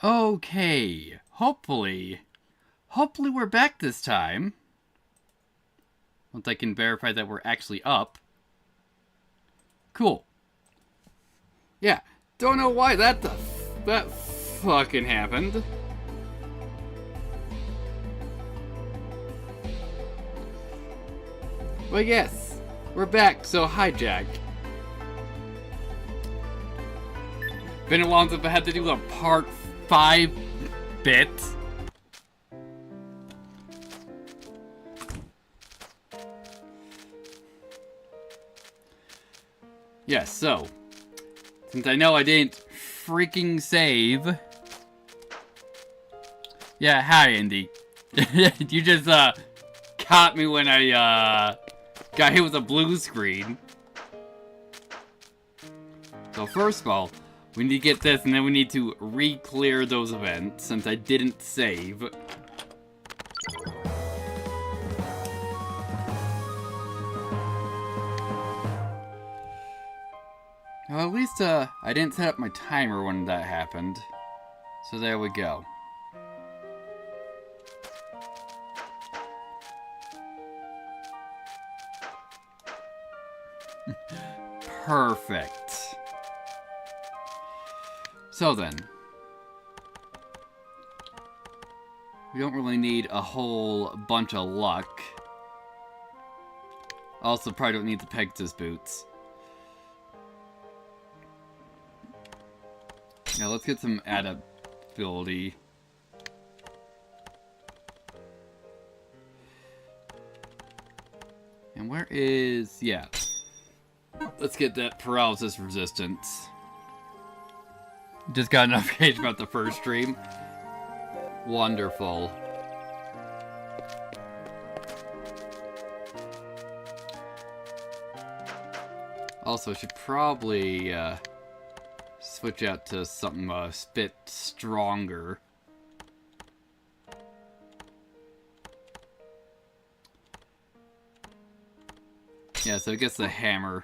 Okay, hopefully we're back this time. Once I can verify that we're actually up. Cool. Yeah, don't know why that fucking happened. But yes, we're back, so hi Jack. Been a long time since I had to do a part 5 bit. Yes, so, since I know I didn't freaking save. Yeah, hi Indy. You just caught me when I got hit with a blue screen. So first of all, we need to get this, and then we need to re-clear those events, since I didn't save. Well, at least, I didn't set up my timer when that happened. So there we go. Perfect. So then, we don't really need a whole bunch of luck. Also, probably don't need the Pegasus boots. Now let's get some adaptability. And where is... yeah. Let's get that paralysis resistance. Just got a notification about the first stream. Wonderful. Also, should probably switch out to something a bit stronger. Yeah, so I guess the hammer.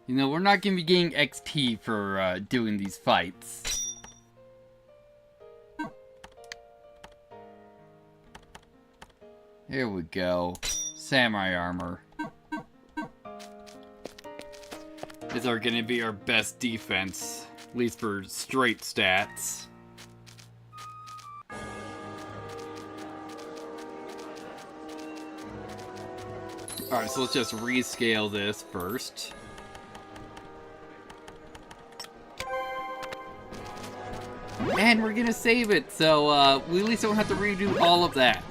You know, we're not going to be getting XP for doing these fights. Here we go. Samurai armor. These are going to be our best defense, at least for straight stats. Alright, so let's just rescale this first. And we're gonna save it, so we at least don't have to redo all of that.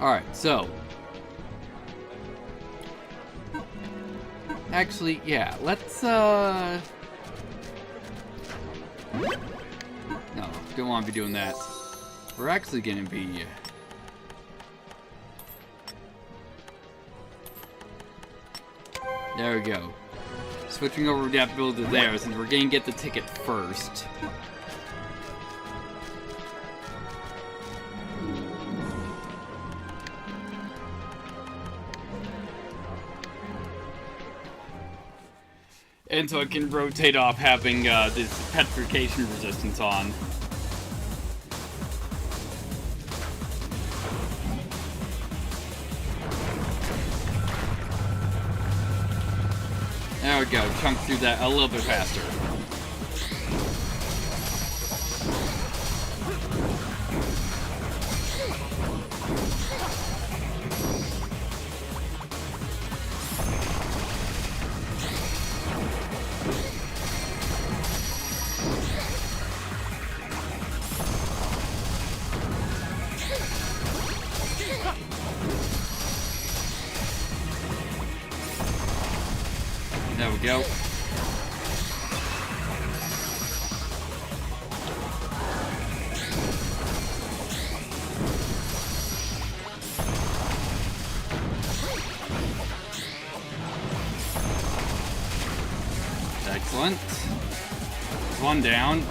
Alright, so. Actually, yeah, let's, no, don't want to be doing that. We're actually gonna be... there we go. Switching over adaptability to there, since we're gonna get the ticket first. And so I can rotate off having this petrification resistance on. There we go, chunk through that a little bit faster. There we go. Excellent. One down.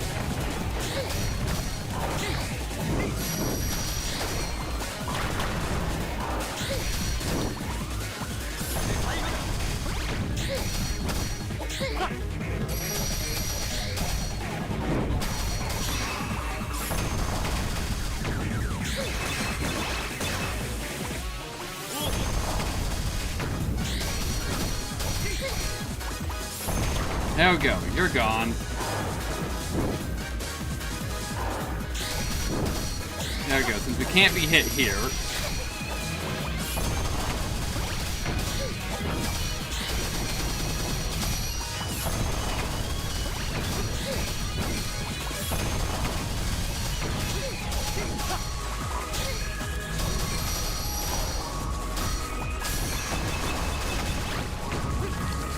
There we go. You're gone. There we go. Since we can't be hit here.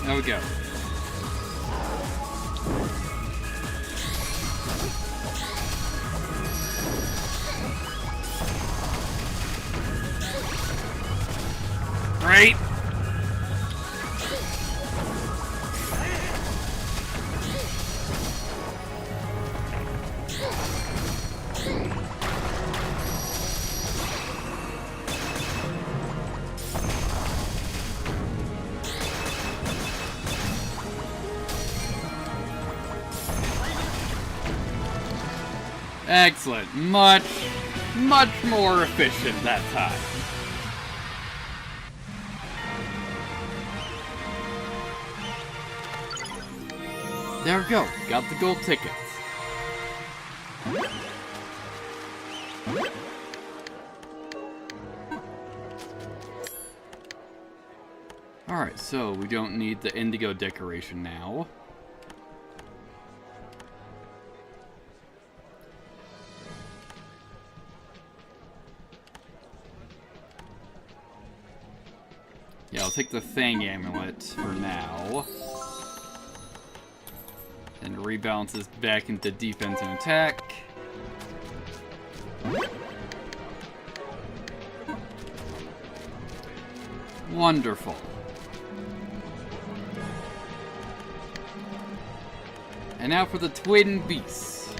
There we go. Great. Excellent. Much more efficient that time. There we go. Got the gold tickets. Alright, so we don't need the indigo decoration now. Yeah, I'll take the Thing Amulet for now. And rebalance this back into defense and attack. Wonderful. And now for the Twin Beasts.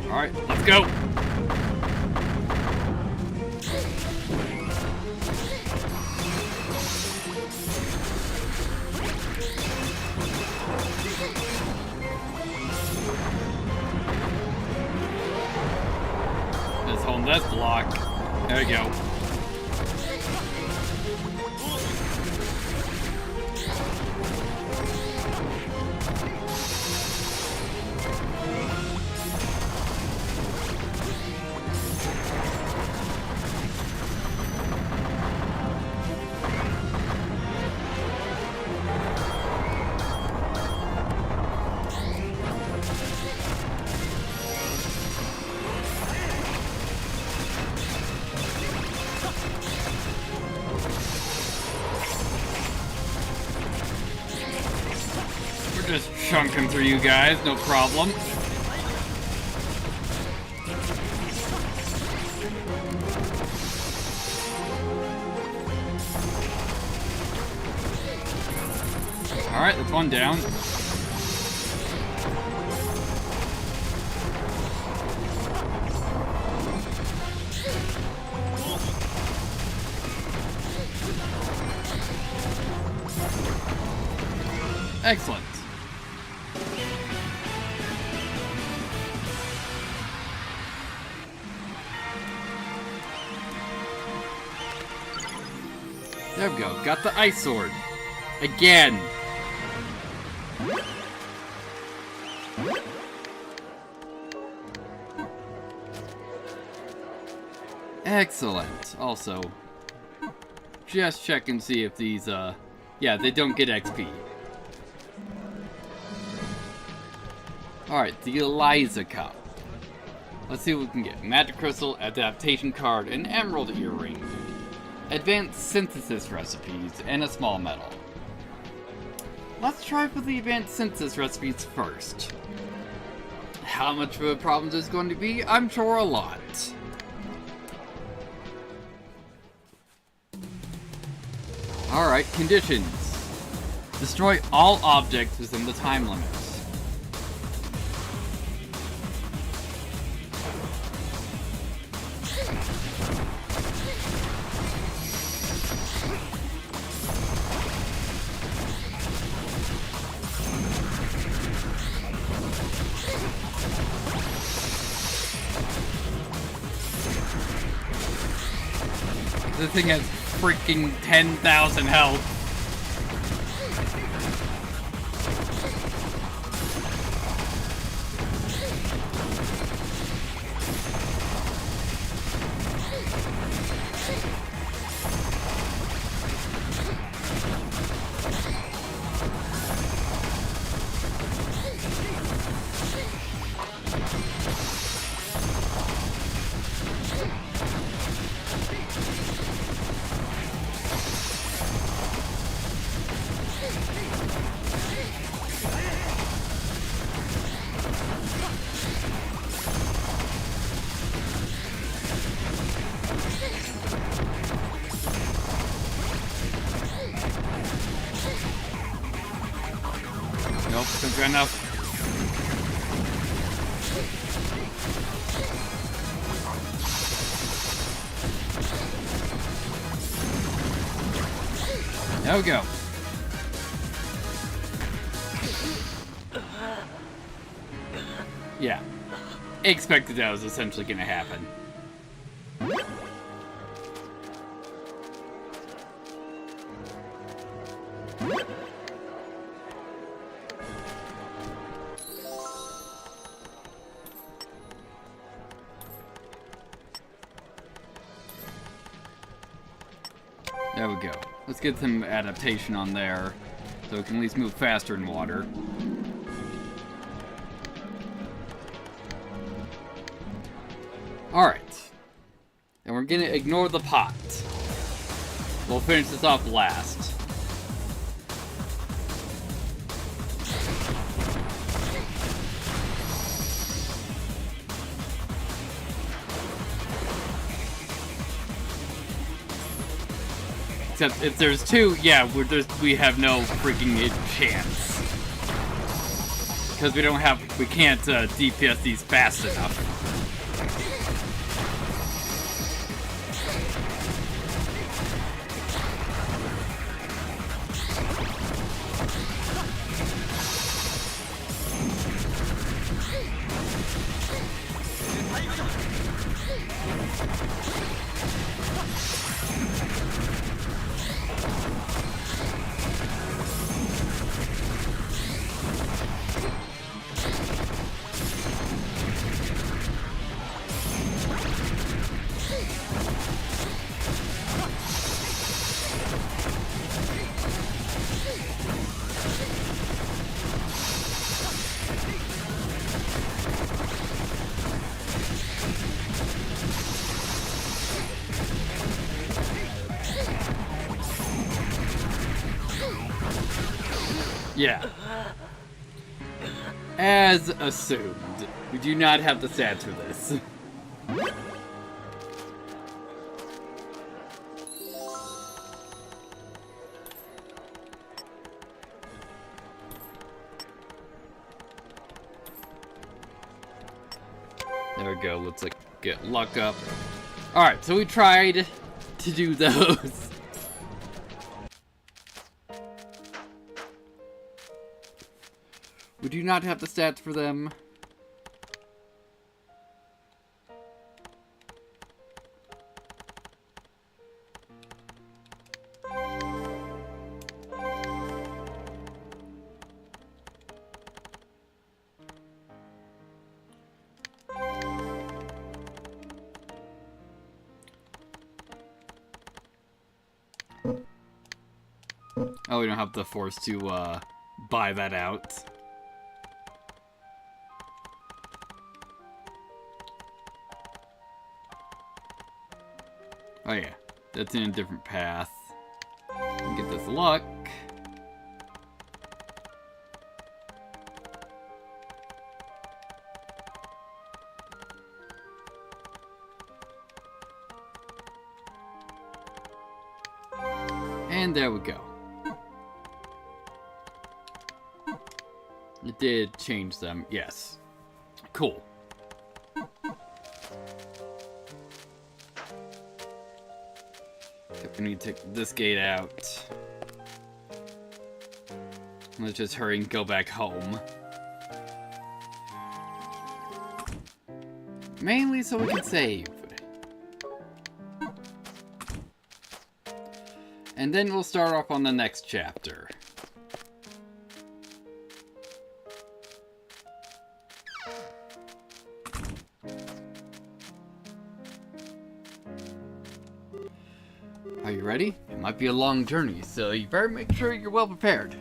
Alright, let's go! Just holding this block. There we go. Just chunking through you guys, no problem. Alright, that's one down. Excellent. There we go. Got the Ice Sword. Again. Excellent. Also, just check and see if these, yeah, they don't get XP. Alright, the Eliza Cup. Let's see what we can get. Magic Crystal, Adaptation Card, an Emerald Earring, Advanced Synthesis Recipes, and a Small Medal. Let's try for the Advanced Synthesis Recipes first. How much of a problem is going to be? I'm sure a lot. Alright, conditions. Destroy all objects within the time limits. This thing has freaking 10,000 health. Nope, don't get enough. There we go. Yeah. Expected that was essentially gonna happen. There we go. Let's get some adaptation on there, so we can at least move faster in water. Alright. And we're gonna ignore the pot. We'll finish this off last. Except if there's two, yeah, we have no freaking chance. Because we can't DPS these fast enough. Yeah. As assumed, we do not have the stats for this. There we go, let's get luck up. Alright, so we tried to do those. We do not have the stats for them. Oh, we don't have the force to buy that out. Oh yeah, that's in a different path. Get this luck. And there we go. It did change them, yes. Cool. We need to take this gate out. Let's just hurry and go back home. Mainly so we can save. And then we'll start off on the next chapter. Are you ready? It might be a long journey, so you better make sure you're well prepared.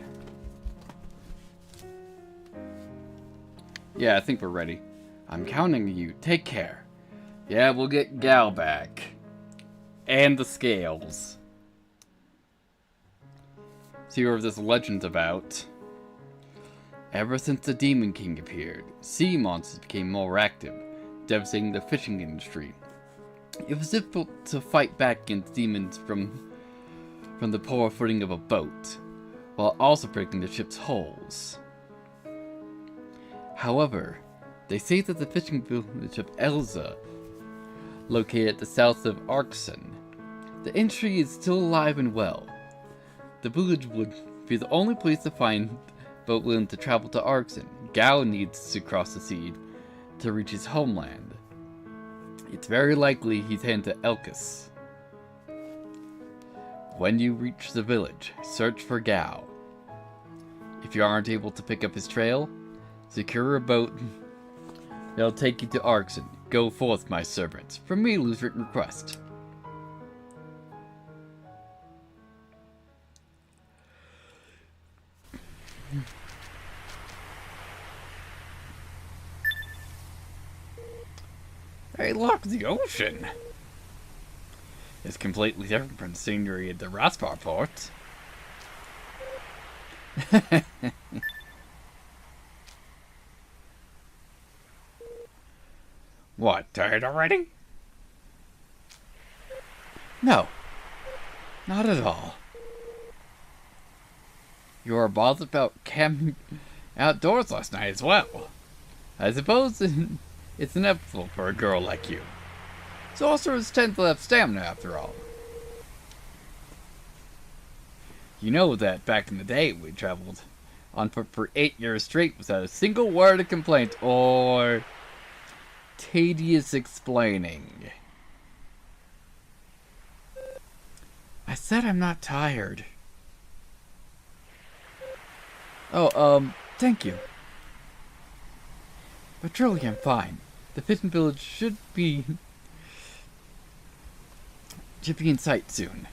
Yeah, I think we're ready. I'm counting on you. Take care. Yeah, we'll get Gal back. And the scales. See what this legend's about. Ever since the Demon King appeared, sea monsters became more active, devastating the fishing industry. It was difficult to fight back against demons from the poor footing of a boat, while also breaking the ship's hulls. However, they say that the fishing village of Elza, located at the south of Arkson, the industry is still alive and well. The village would be the only place to find a boat willing to travel to Arkson. Gao needs to cross the sea to reach his homeland. It's very likely he's heading to Elkis. When you reach the village, search for Gao. If you aren't able to pick up his trail, secure a boat that'll take you to Arkson. Go forth, my servants. From me, Lou's written request. Hey, look, the ocean! It's completely different from the scenery at the Raspar port. What, tired already? No, not at all. You were bothered about camping outdoors last night as well. I suppose it's inevitable for a girl like you. Sorcerers tend to have stamina after all. You know that back in the day we traveled on foot for 8 years straight without a single word of complaint or tedious explaining. I said I'm not tired. Oh, thank you. But truly I'm fine. The fishing village should be in sight soon.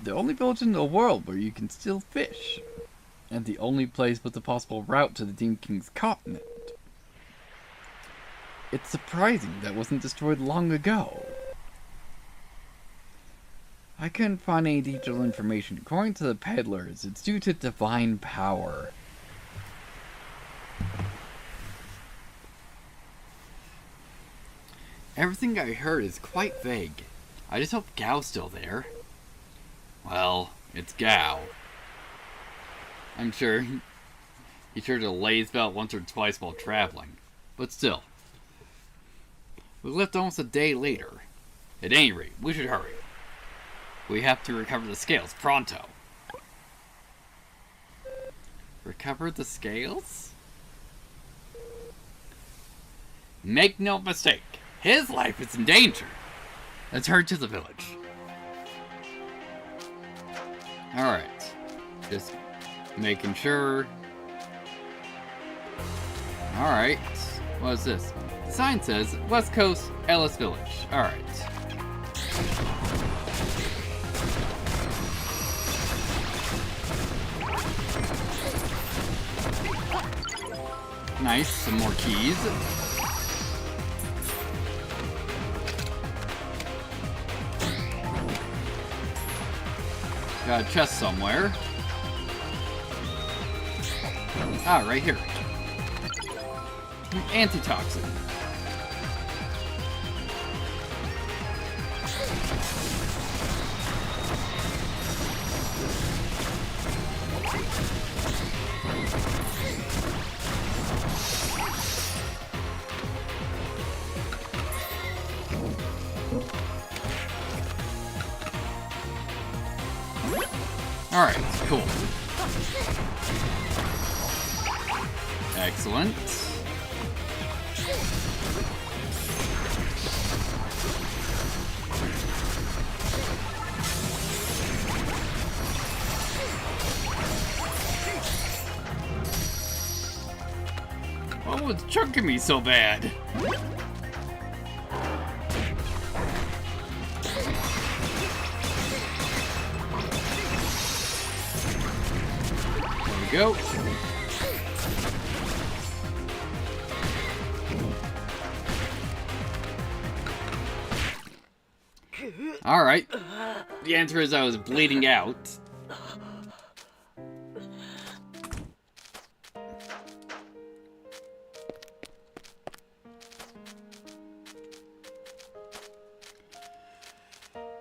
The only village in the world where you can still fish. And the only place with a possible route to the Demon King's continent. It's surprising that wasn't destroyed long ago. I couldn't find any detailed information. According to the peddlers, it's due to divine power. Everything I heard is quite vague. I just hope Gao's still there. Well, it's Gao. I'm sure he sure to lay his belt once or twice while traveling. But still. We left almost a day later. At any rate, we should hurry. We have to recover the scales pronto. Recover the scales? Make no mistake, his life is in danger. Let's hurry to the village. Alright. Just making sure. Alright. What is this? The sign says West Coast Ellis Village. Alright. Nice, some more keys. Got a chest somewhere. Ah, right here. Antitoxin. Alright, cool. Excellent. was chunking me so bad? There we go. Alright. The answer is I was bleeding out.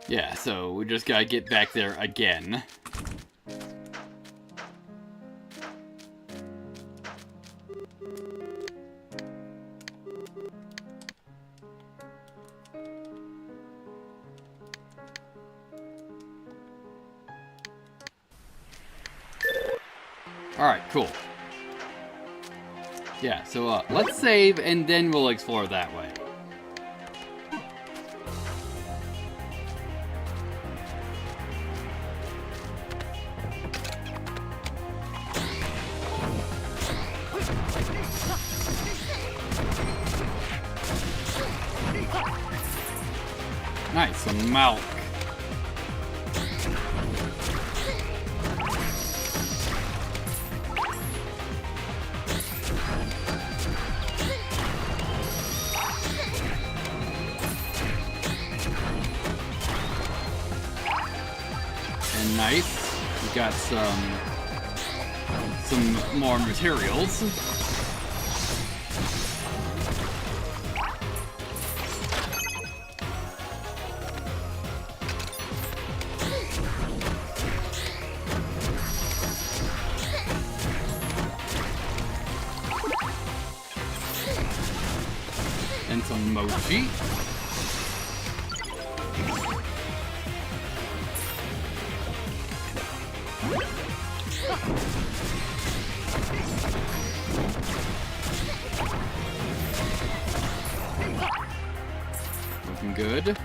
Yeah, so we just gotta get back there again. Alright, cool. Yeah, so let's save and then we'll explore that way. Nice, some milk. And nice. We got some more materials. And some mochi. Looking good.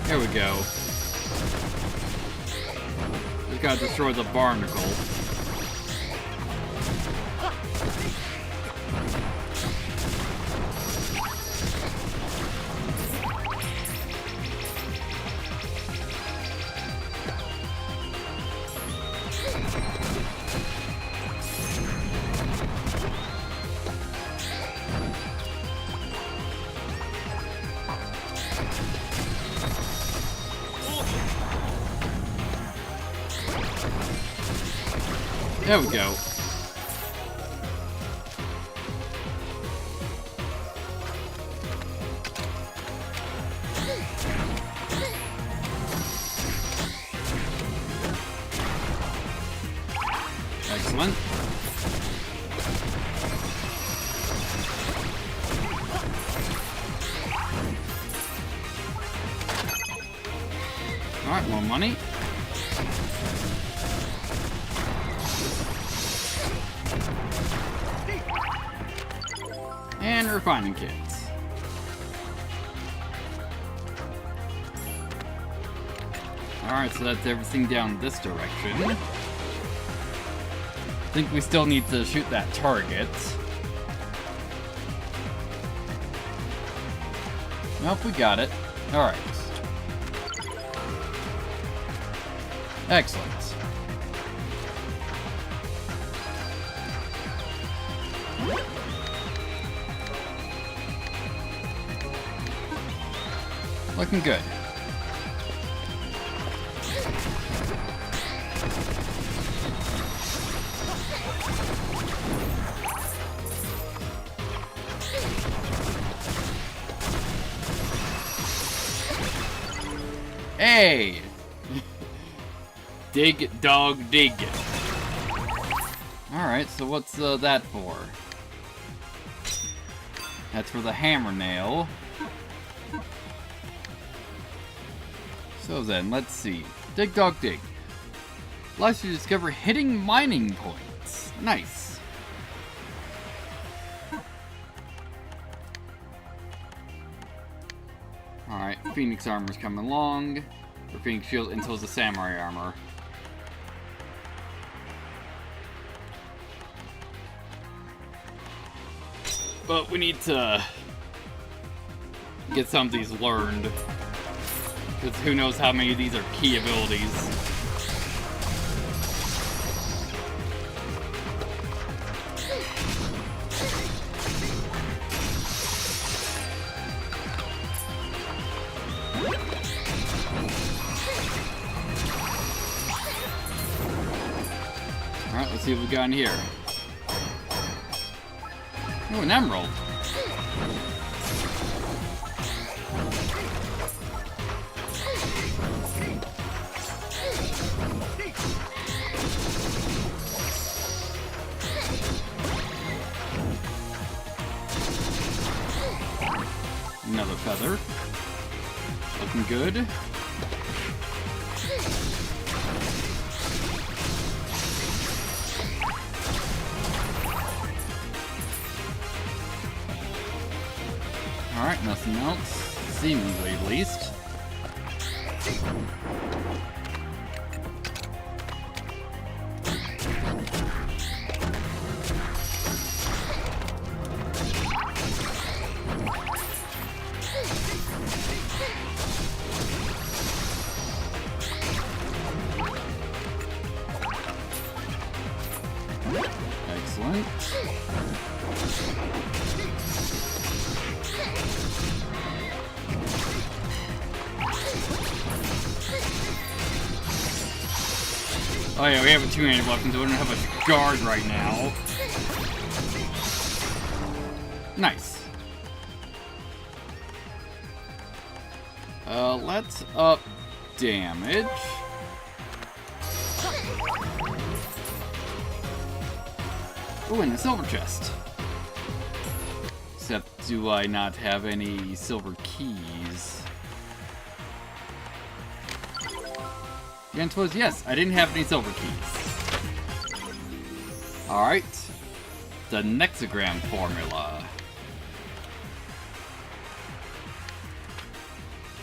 There we go. Just gotta destroy the barnacle. There we go. Excellent. Alright, more money. And refining kits. Alright, so that's everything down this direction. I think we still need to shoot that target. Nope, we got it. Alright. Excellent. Looking good. Hey! Dig, dog, dig. Alright, so what's that for? That's for the hammer nail. So then, let's see. Dig, dog, dig. Allows you to discover hidden mining points. Nice. Alright, Phoenix armor's coming along. Or Phoenix shield until the samurai armor. But we need to get some of these learned. Because who knows how many of these are key abilities. Alright, let's see what we got in here. Oh, an emerald. Another feather. Looking good. Alright, nothing else. Seemingly, at least. Excellent. Oh yeah, we have a two-handed weapon, so we don't have a guard right now. Nice. Let's up damage. Oh, and a silver chest. Except, do I not have any silver keys? The answer was yes, I didn't have any silver keys. Alright. The Nexagram formula.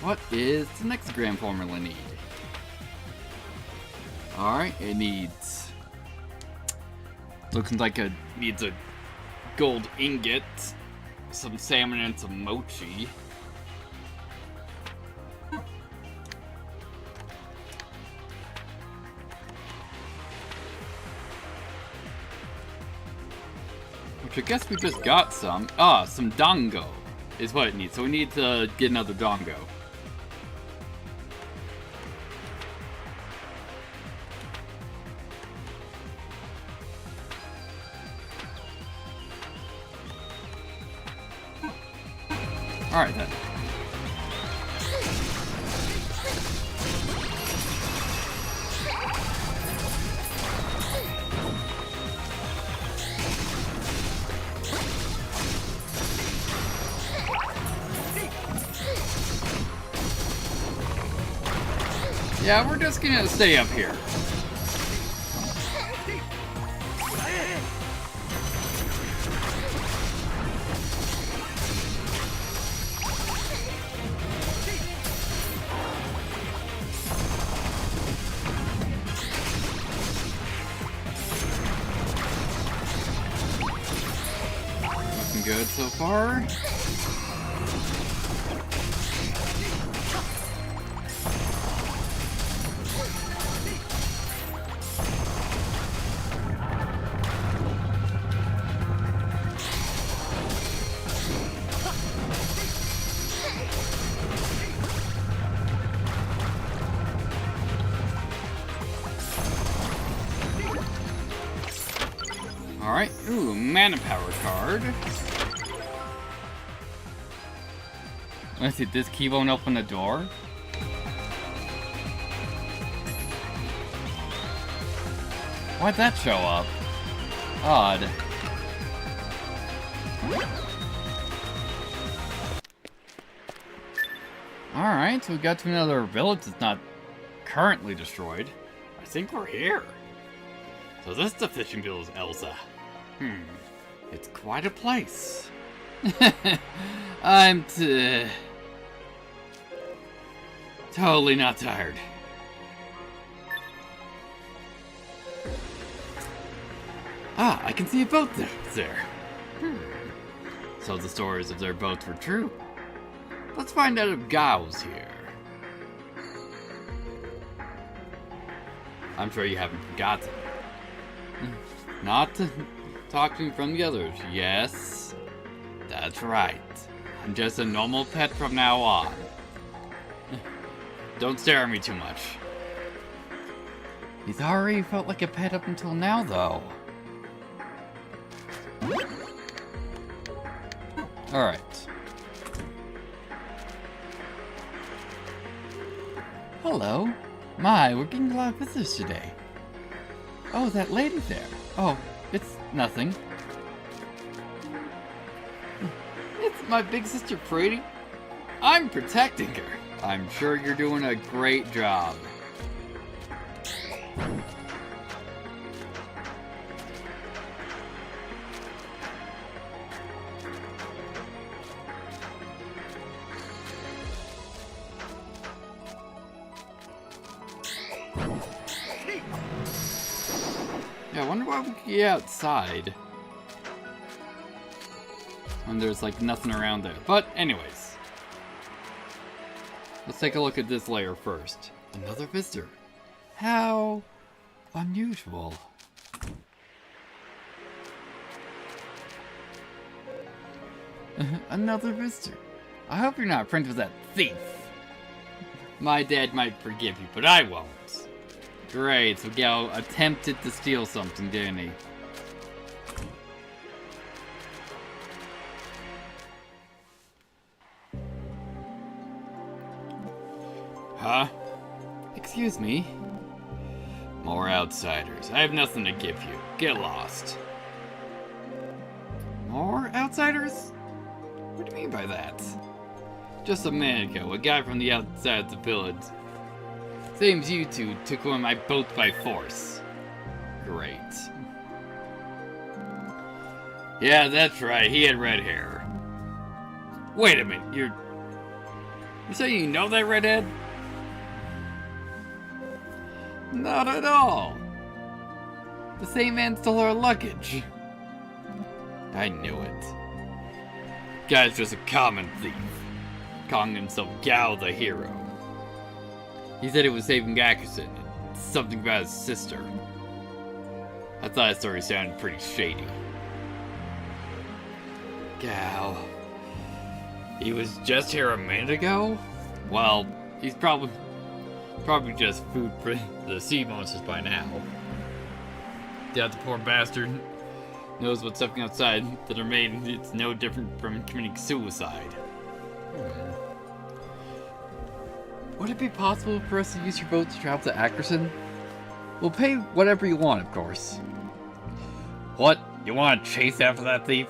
What is the Nexagram formula need? Alright, it needs... Looks like it needs a gold ingot, some salmon, and some mochi. Which I guess we just got some. Ah, some dango is what it needs. So we need to get another dango. Alright then. Yeah, we're just gonna stay up here. Looking good so far. Alright, ooh, mana power card. Let's see, this key won't open the door? Why'd that show up? Odd. Alright, so we got to another village that's not currently destroyed. I think we're here. So this is the fishing village, Elsa. It's quite a place. Totally not tired. Ah, I can see a boat there. So the stories of their boats were true. Let's find out if Gao's here. I'm sure you haven't forgotten. Not to talk to me from the others, yes? That's right. I'm just a normal pet from now on. Don't stare at me too much. He's already felt like a pet up until now, though. Alright. Hello. My, we're getting a lot of visitors today. Oh, that lady there. Oh, it's nothing. It's my big sister Pretty. I'm protecting her. I'm sure you're doing a great job. Yeah, I wonder why we could get outside when there's like nothing around there. But anyways, let's take a look at this layer first. Another visitor. How unusual. Another visitor. I hope you're not friends with that thief. My dad might forgive you, but I won't. Great, so Gao attempted to steal something, didn't he? Huh? Excuse me? More outsiders. I have nothing to give you. Get lost. More outsiders? What do you mean by that? Just a minute ago, a guy from the outside of the village. Seems you two took one of my boats by force. Great. Yeah, that's right, he had red hair. Wait a minute, you say you know that redhead? Not at all. The same man stole our luggage. I knew it. Guy's just a common thief, calling himself Gao the hero. He said he was saving Ackerson and something about his sister. I thought his story sounded pretty shady. Gao. He was just here a minute ago? Well, he's probably just food for the sea monsters by now. Doubt the poor bastard knows what's happening outside that are made. It's no different from committing suicide. Would it be possible for us to use your boat to travel to Ackerson? We'll pay whatever you want, of course. What? You want to chase after that thief?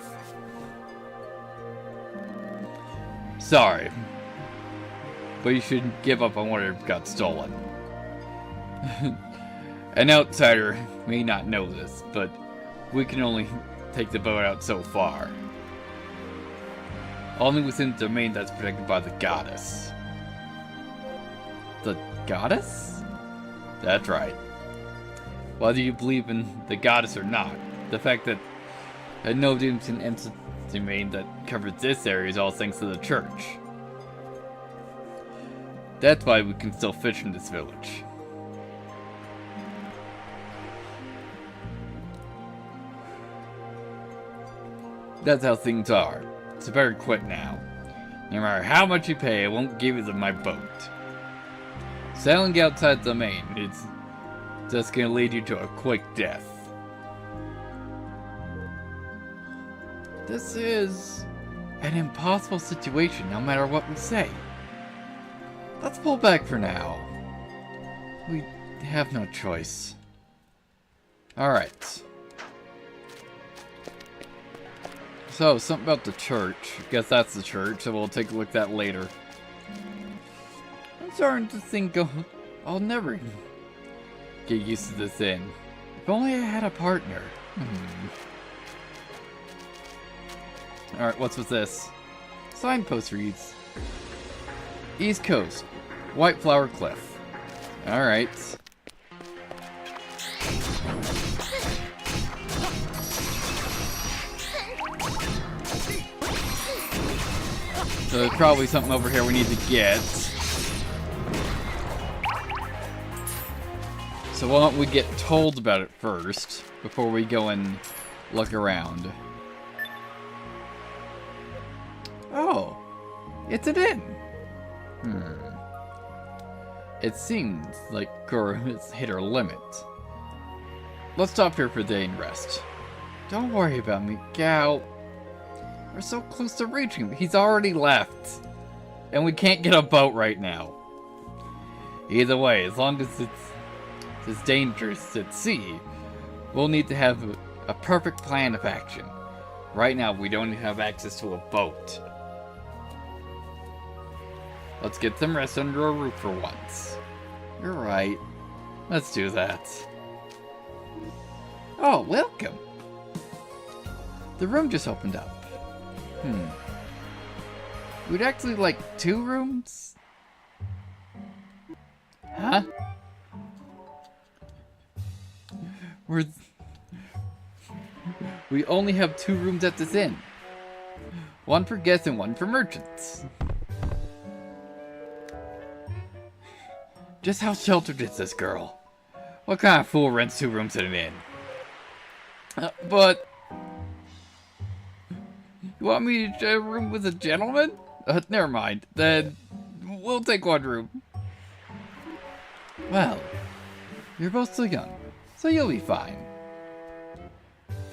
Sorry, but you should give up on whatever got stolen. An outsider may not know this, but we can only take the boat out so far. Only within the domain that's protected by the goddess. The goddess? That's right. Whether you believe in the goddess or not, the fact that no demons can enter the domain that covers this area is all thanks to the church. That's why we can still fish in this village. That's how things are. So better quit now. No matter how much you pay, I won't give you my boat. Sailing outside the domain, it's just gonna lead you to a quick death. This is an impossible situation, no matter what we say. Let's pull back for now. We have no choice. Alright. So, something about the church. I guess that's the church, so we'll take a look at that later. I'm starting to think I'll never get used to this inn. If only I had a partner. Alright, what's with this? Signpost reads, East Coast, White Flower Cliff. Alright. So there's probably something over here we need to get. So why don't we get told about it first, before we go and look around. Oh, it's an inn. It seems like Goro has hit her limit. Let's stop here for the day and rest. Don't worry about me, Gal. We're so close to reaching him. He's already left. And we can't get a boat right now. Either way, as long as it's dangerous at sea, we'll need to have a perfect plan of action. Right now, we don't have access to a boat. Let's get some rest under a roof for once. You're right. Let's do that. Oh, welcome. The room just opened up. We'd actually like 2 rooms? Huh? We only have 2 rooms at this inn. One for guests and one for merchants. Just how sheltered is this girl? What kind of fool rents 2 rooms at an inn? But... You want me to share a room with a gentleman? Never mind. Then we'll take 1 room. Well, you're both still young, so you'll be fine.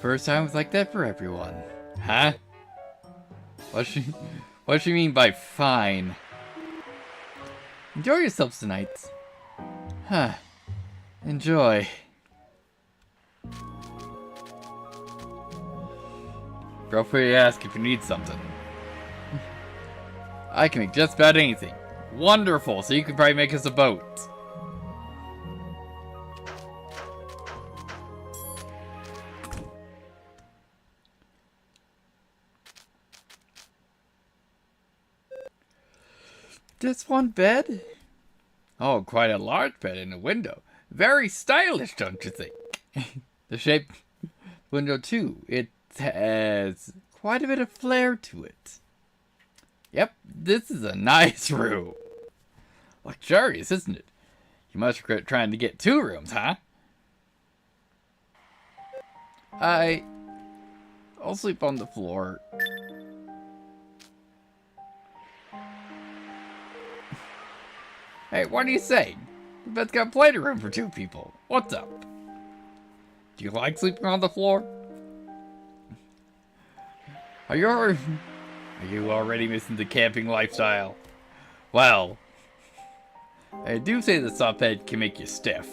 First time was like that for everyone. Huh? What she mean by fine? Enjoy yourselves tonight. Huh. Enjoy. Feel free to ask if you need something. I can make just about anything. Wonderful, so you can probably make us a boat. Just one bed? Oh, quite a large bed and a window. Very stylish, don't you think? The shape window too. It has quite a bit of flair to it. Yep, this is a nice room. Luxurious, isn't it? You must regret trying to get 2 rooms, huh? I'll sleep on the floor. Hey, what do you say? The bed's got plenty of room for 2 people. What's up? Do you like sleeping on the floor? Are you already missing the camping lifestyle? Well, I do say the soft bed can make you stiff.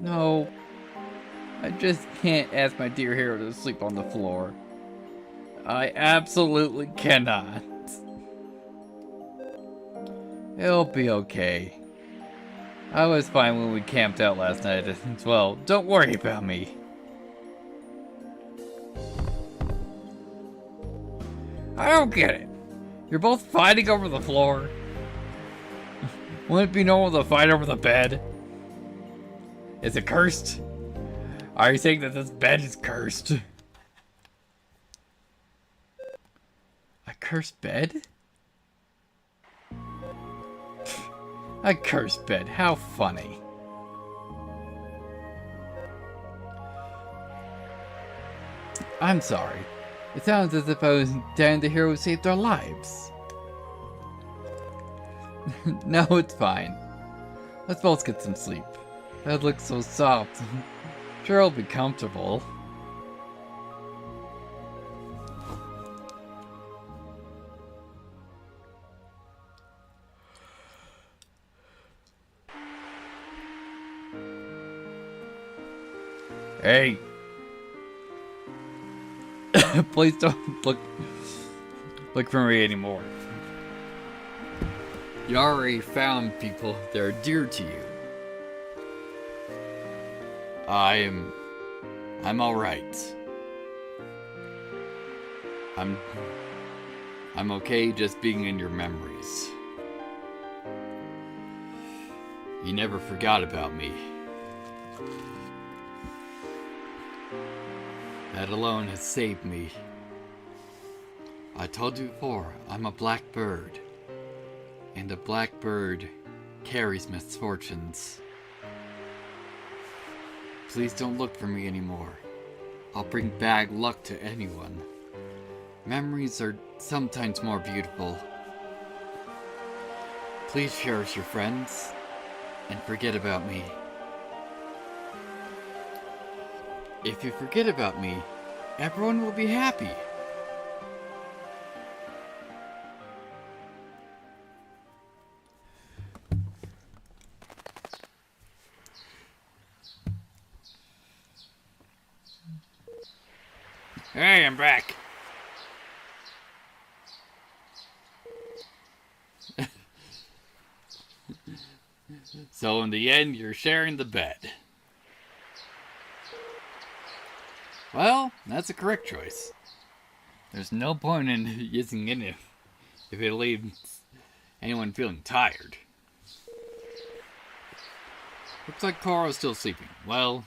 No, I just can't ask my dear hero to sleep on the floor. I absolutely cannot. It'll be okay. I was fine when we camped out last night as well. Don't worry about me. I don't get it. You're both fighting over the floor. Wouldn't it be normal to fight over the bed? Is it cursed? Are you saying that this bed is cursed? A cursed bed? A cursed bed, how funny. I'm sorry. It sounds as if I was down the hero who saved our lives. No, it's fine. Let's both get some sleep. That looks so soft. Sure, I'll be comfortable. Hey! Please don't look for me anymore. You already found people that are dear to you. I'm alright. I'm okay just being in your memories. You never forgot about me. That alone has saved me. I told you before, I'm a black bird. And a black bird carries misfortunes. Please don't look for me anymore. I'll bring bad luck to anyone. Memories are sometimes more beautiful. Please cherish your friends and forget about me. If you forget about me, everyone will be happy. Hey, I'm back. So in the end, you're sharing the bed. Well, that's a correct choice. There's no point in using it if it leaves anyone feeling tired. Looks like Cora's still sleeping. Well,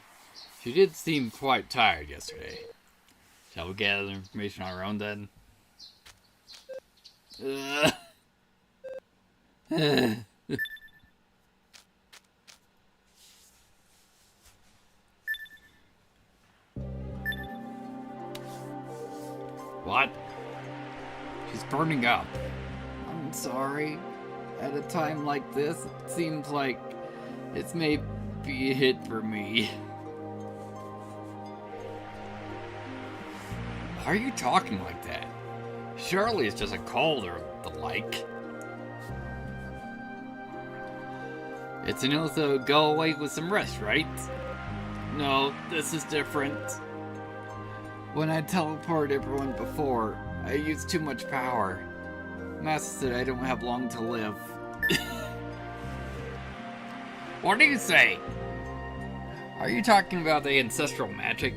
she did seem quite tired yesterday. Shall we gather information on our own then? What? She's burning up. I'm sorry. At a time like this, it seems like it's maybe a hit for me. Why are you talking like that? Surely it's just a cold or the like. It's an oath to go away with some rest, right? No, this is different. When I teleported everyone before, I used too much power. Master said I don't have long to live. What do you say? Are you talking about the ancestral magic?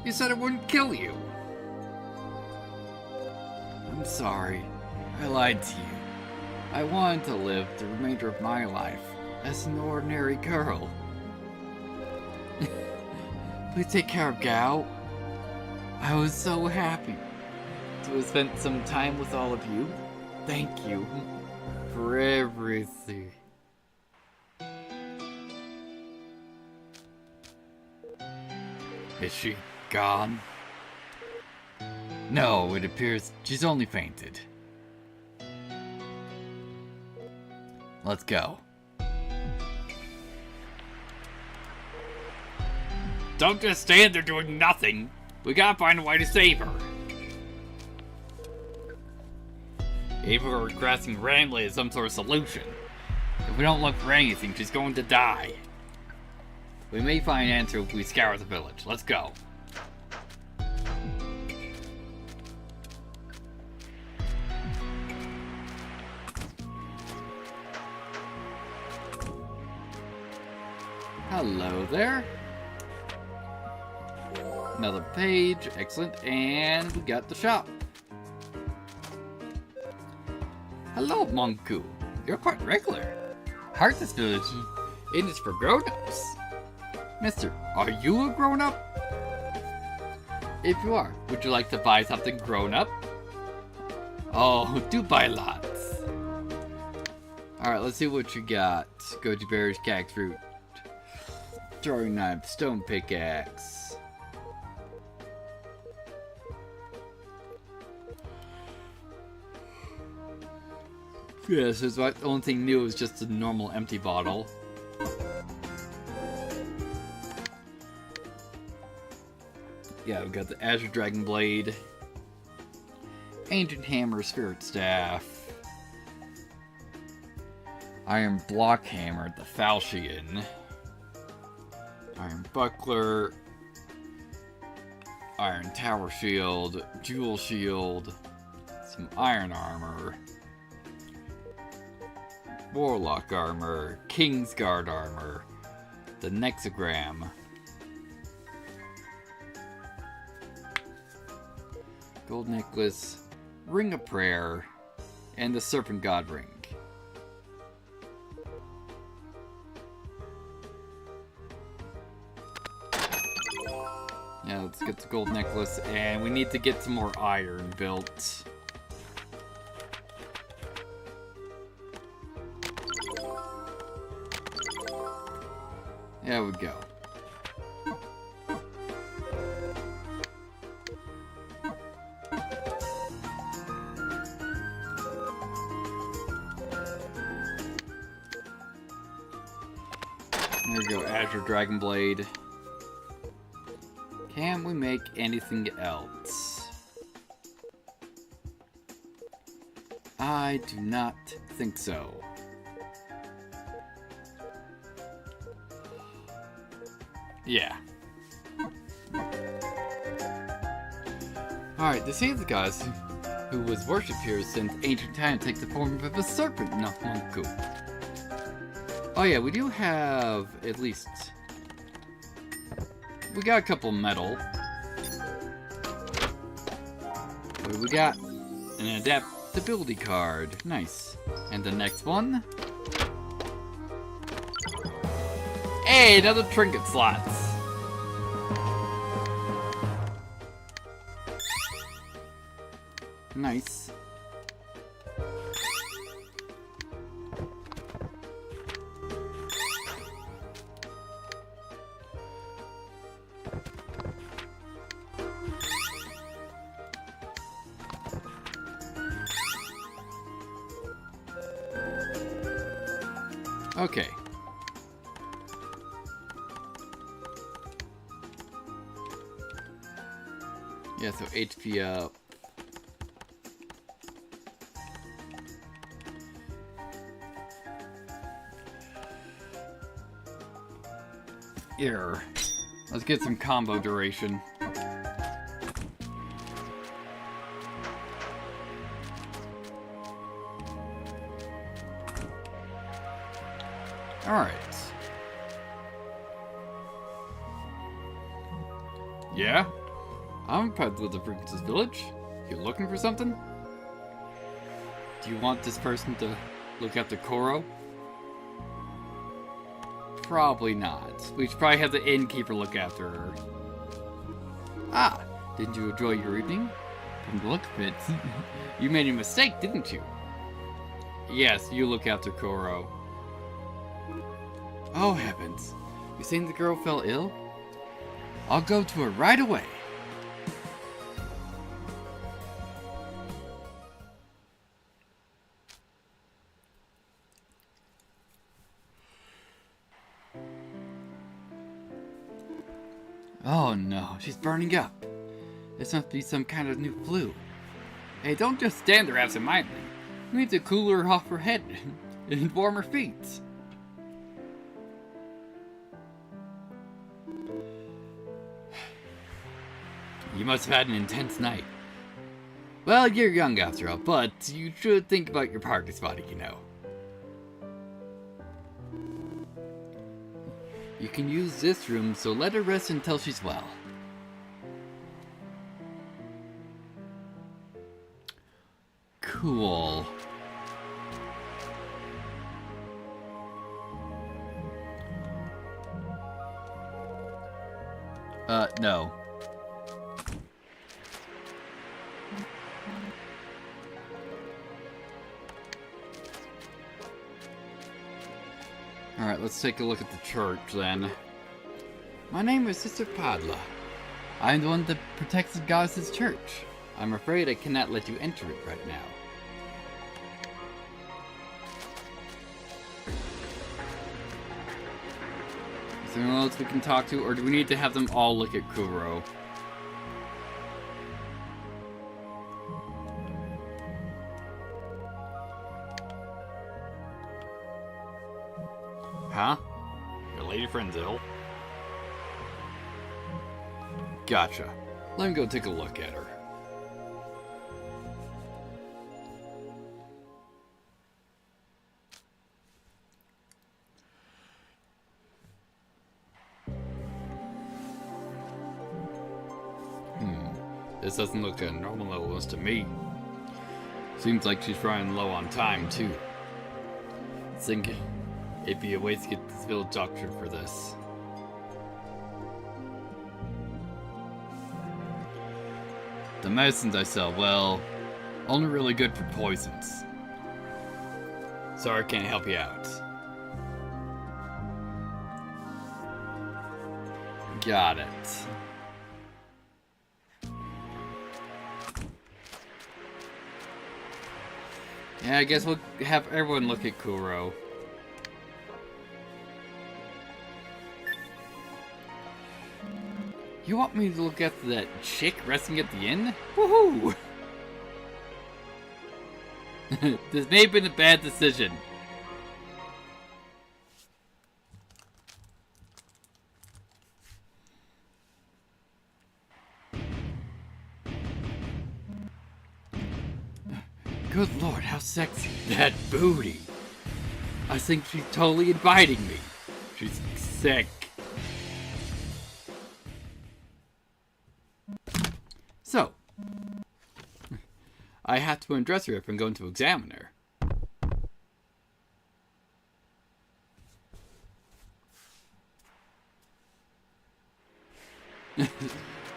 You said it wouldn't kill you. I'm sorry. I lied to you. I wanted to live the remainder of my life as an ordinary girl. Please take care of Gao. I was so happy to have spent some time with all of you. Thank you for everything. Is she gone? No, it appears she's only fainted. Let's go. Don't just stand there doing nothing. We gotta find a way to save her. Ava regressing randomly is some sort of solution. If we don't look for anything, she's going to die. We may find an answer if we scour the village. Let's go. Hello there. Another page, excellent, and we got the shop. Hello, Monku. You're quite regular. Heart this village, it is for grown-ups. Mister, are you a grown-up? If you are, would you like to buy something grown-up? Oh, do buy lots. Alright, let's see what you got. Goji berries, cactus fruit, throwing knife, stone pickaxe. Yeah, so the only thing new is just a normal empty bottle. Yeah, we've got the Azure Dragon Blade, Ancient Hammer, Spirit Staff, Iron Block Hammer, the Falchion, Iron Buckler, Iron Tower Shield, Jewel Shield, some Iron Armor, Warlock Armor, Kingsguard Armor, the Nexagram, Gold Necklace, Ring of Prayer, and the Serpent God Ring. Now let's get the gold necklace, and we need to get some more iron built. There we go. There we go, Azure Dragon Blade. Can we make anything else? I do not think so. Yeah. Alright, the same goddess who was worshipped here since ancient time takes the form of a serpent, not Monku. Oh yeah, we do have at least... We got a couple metal. We got an adaptability card. Nice. And the next one? Hey, another trinket slots. Nice. Okay. Yeah, so HP up. Here. Let's get some combo duration. Alright. Yeah? I'm impressed with the Princess Village. You looking for something? Do you want this person to look after Koro? Probably not. We should probably have the innkeeper look after her. Ah, didn't you enjoy your evening? From the look of it, you made a mistake, didn't you? Yes, you look after Koro. Oh heavens, you saying the girl fell ill? I'll go to her right away. Oh no, she's burning up. This must be some kind of new flu. Hey, don't just stand there absentmindedly. We need to cool her off her head and warm her feet. You must have had an intense night. Well, you're young after all, but you should think about your party spotting, you know. You can use this room, so let her rest until she's well. Cool. No. Alright, let's take a look at the church then. My name is Sister Padla. I am the one that protects the goddess's church. I'm afraid I cannot let you enter it right now. Is there anyone else we can talk to, or do we need to have them all look at Kuro? Huh? Your lady friend's ill? Gotcha. Let me go take a look at her. This doesn't look like a normal illness to me. Seems like she's running low on time, too. I think it'd be a waste to get this village doctor for this. The medicines I sell, well, only really good for poisons. Sorry, I can't help you out. Got it. Yeah, I guess we'll have everyone look at Kuro. You want me to look at that chick resting at the inn? Woohoo! This may have been a bad decision. Good lord, how sexy. That booty. I think she's totally inviting me. She's sick. So, I have to undress her if I'm going to examine her.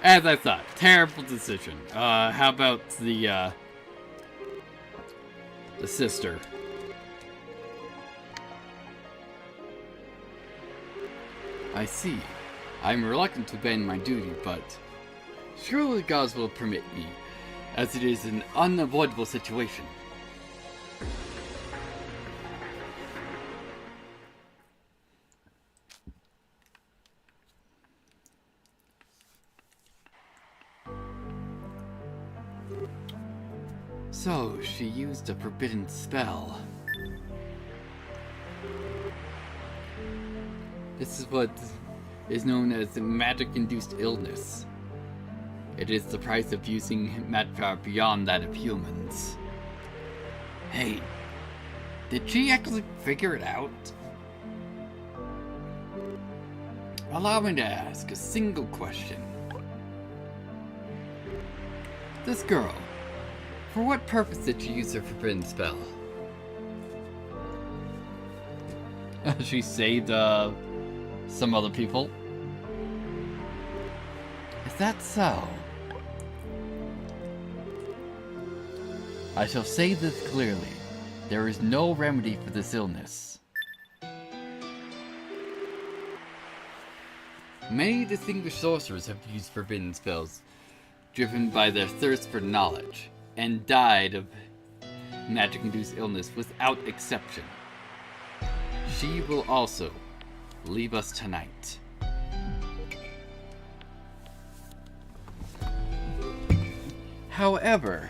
As I thought, terrible decision. How about the sister? I see. I'm reluctant to abandon my duty, but surely the gods will permit me, as it is an unavoidable situation. So, she used a forbidden spell. This is what is known as magic-induced illness. It is the price of using magic power beyond that of humans. Hey, did she actually figure it out? Allow me to ask a single question. This girl, for what purpose did she use her forbidden spell? She saved, some other people. Is that so? I shall say this clearly. There is no remedy for this illness. Many distinguished sorcerers have used forbidden spells, driven by their thirst for knowledge, and died of magic-induced illness without exception. She will also leave us tonight. However,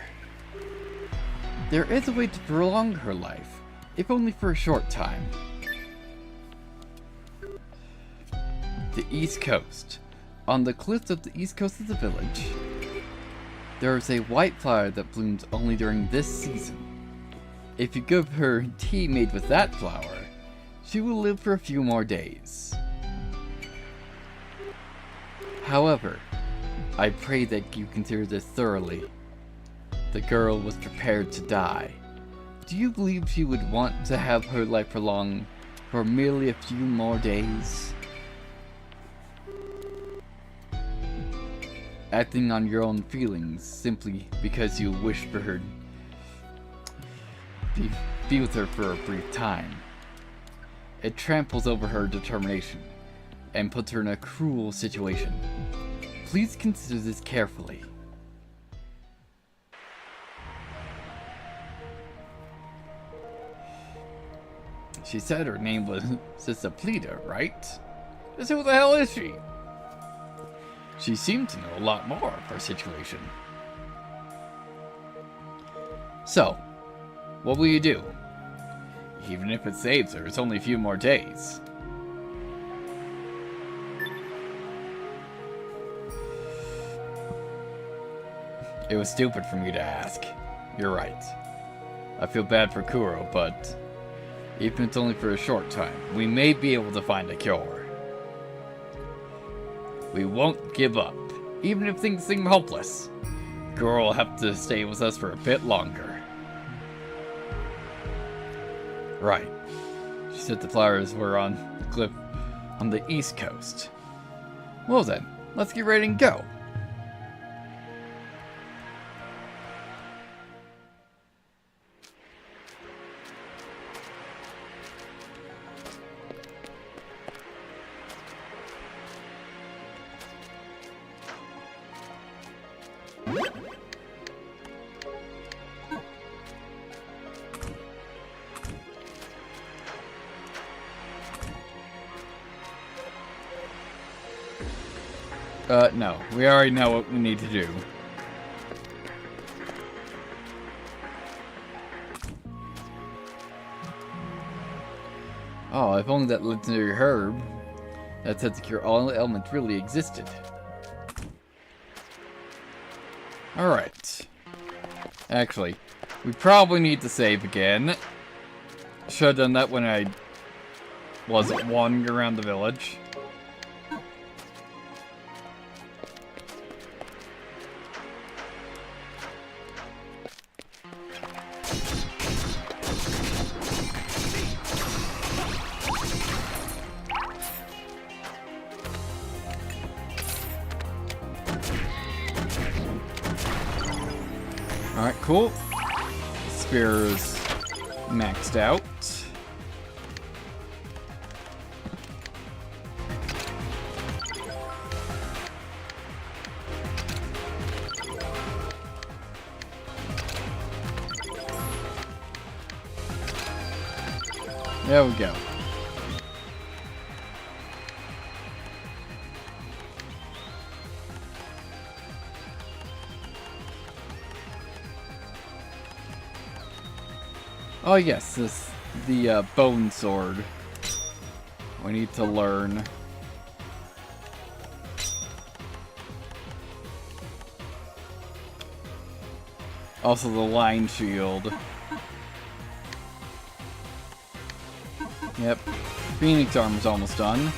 there is a way to prolong her life, if only for a short time. The East Coast. On the cliffs of the east coast of the village, there is a white flower that blooms only during this season. If you give her tea made with that flower, she will live for a few more days. However, I pray that you consider this thoroughly. The girl was prepared to die. Do you believe she would want to have her life prolonged for merely a few more days? Acting on your own feelings simply because you wish for her to be with her for a brief time. It tramples over her determination and puts her in a cruel situation. Please consider this carefully. She said her name was ASTLIBRA, right? Just who the hell is she? She seemed to know a lot more of her situation. So, what will you do? Even if it saves her, it's only a few more days. It was stupid for me to ask. You're right. I feel bad for Kuro, but even if it's only for a short time, we may be able to find a cure. We won't give up, even if things seem hopeless. Kuro will have to stay with us for a bit longer. Right. She said the flowers were on the cliff on the east coast. Well then, let's get ready and go. No. We already know what we need to do. Oh, if only that legendary herb that said to cure all ailments really existed. Alright. Actually, we probably need to save again. Should have done that when I wasn't wandering around the village. Alright, cool. Spear is maxed out. There we go. Oh yes, the bone sword. We need to learn. Also the line shield. Yep. Phoenix armor's almost done.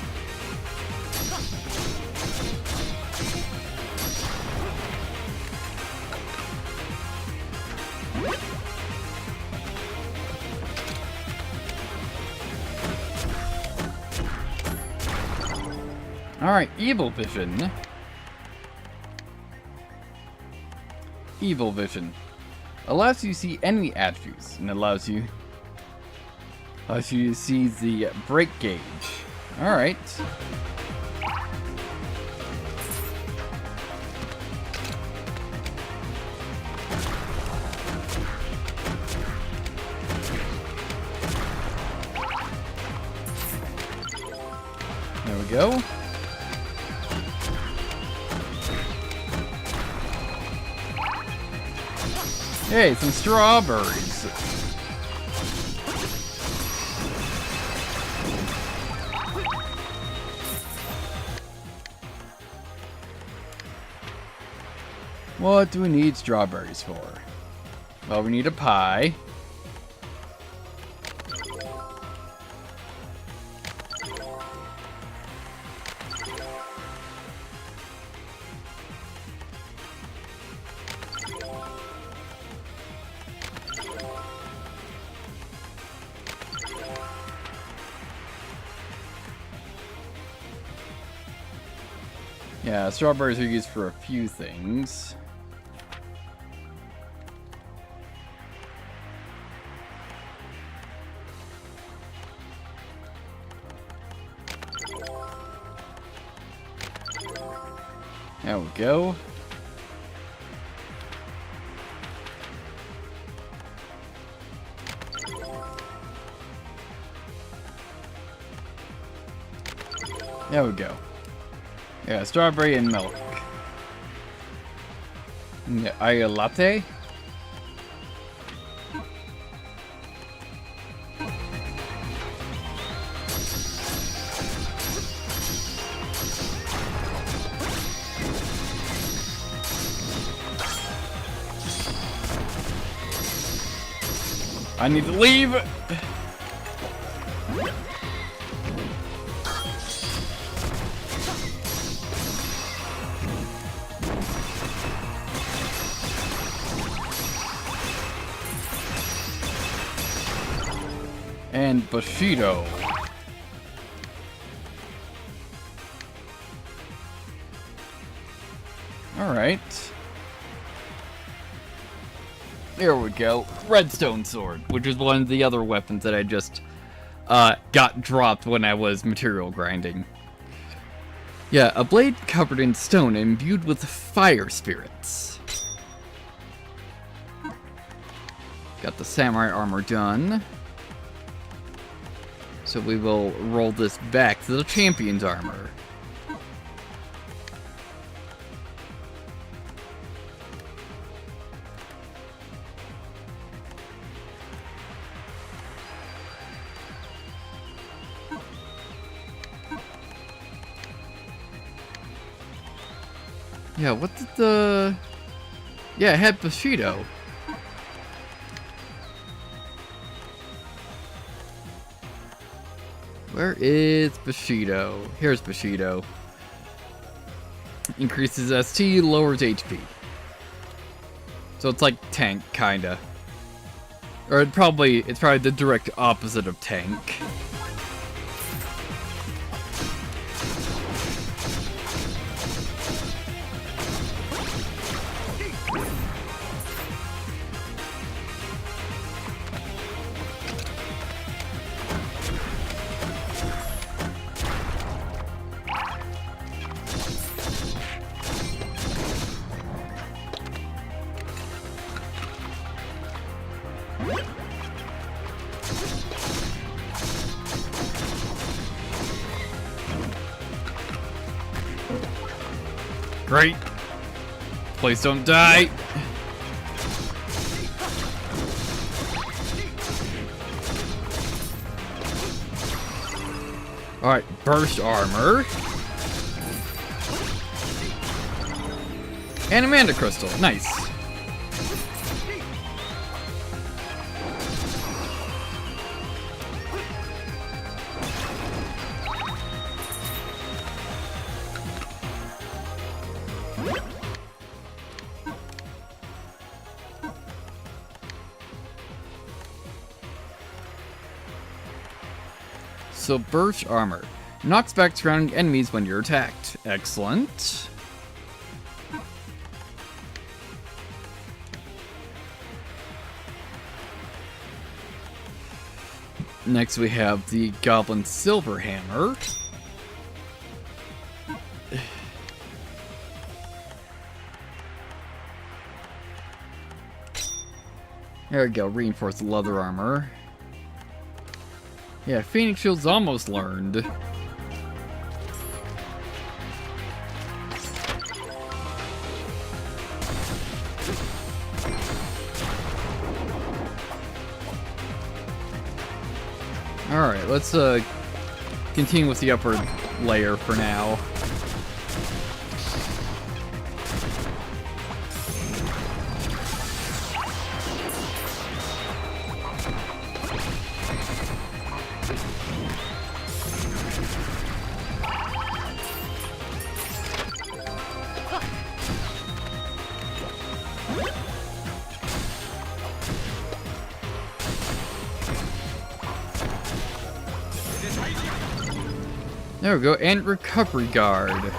Alright, Evil Vision. Evil Vision. Allows you to see enemy attributes, and allows you to see the break gauge. Alright. There we go. Hey, some strawberries. What do we need strawberries for? Well, we need a pie. Yeah, strawberries are used for a few things. There we go. There we go. Yeah, strawberry and milk. Yeah, a latte? I need to leave! And Bushido. Alright. There we go. Redstone sword, which is one of the other weapons that I just got dropped when I was material grinding. Yeah, a blade covered in stone and imbued with fire spirits. Got the samurai armor done. So we will roll this back to the champion's armor. Yeah, what did the... Yeah, it had Bushido. Where is Bushido? Here's Bushido. Increases ST, lowers HP. So it's like tank, kinda. Or it's probably the direct opposite of tank. Great. Please don't die. Alright, burst armor. And Amanda Crystal. Nice. So burst armor knocks back surrounding enemies when you're attacked. Excellent. Next we have the Goblin Silver Hammer. There we go, reinforced leather armor. Yeah, Phoenix Shield's almost learned. Alright, let's continue with the upper layer for now. There we go, and Recovery Guard.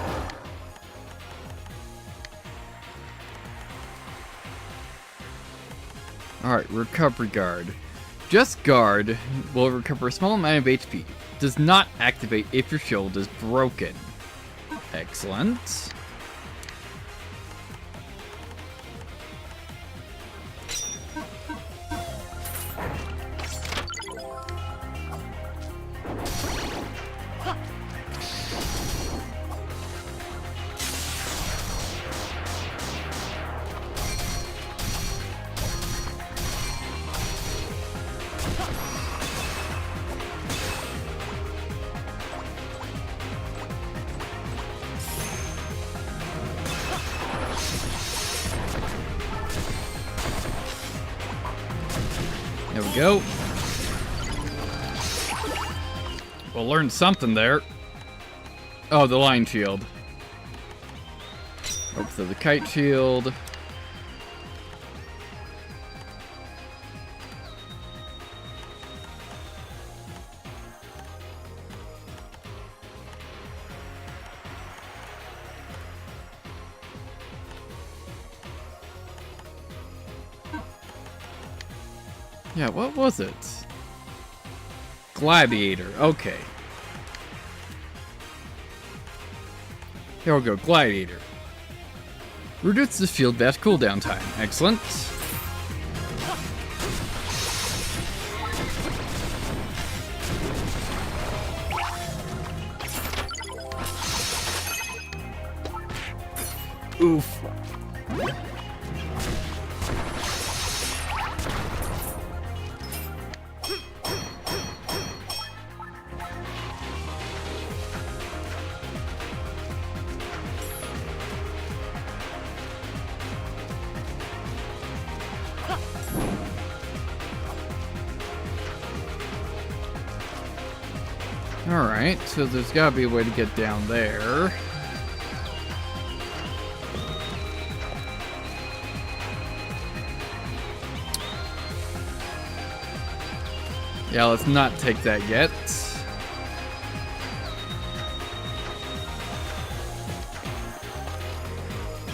Alright, Recovery Guard. Just Guard will recover a small amount of HP. Does not activate if your shield is broken. Excellent. There we go. We'll learn something there. Oh, the line shield. Oh, so the kite shield. Yeah, what was it? Gladiator, okay. Here we go, Gladiator. Reduce the shield bash cooldown time. Excellent. Oof. Alright, so there's gotta be a way to get down there. Yeah, let's not take that yet.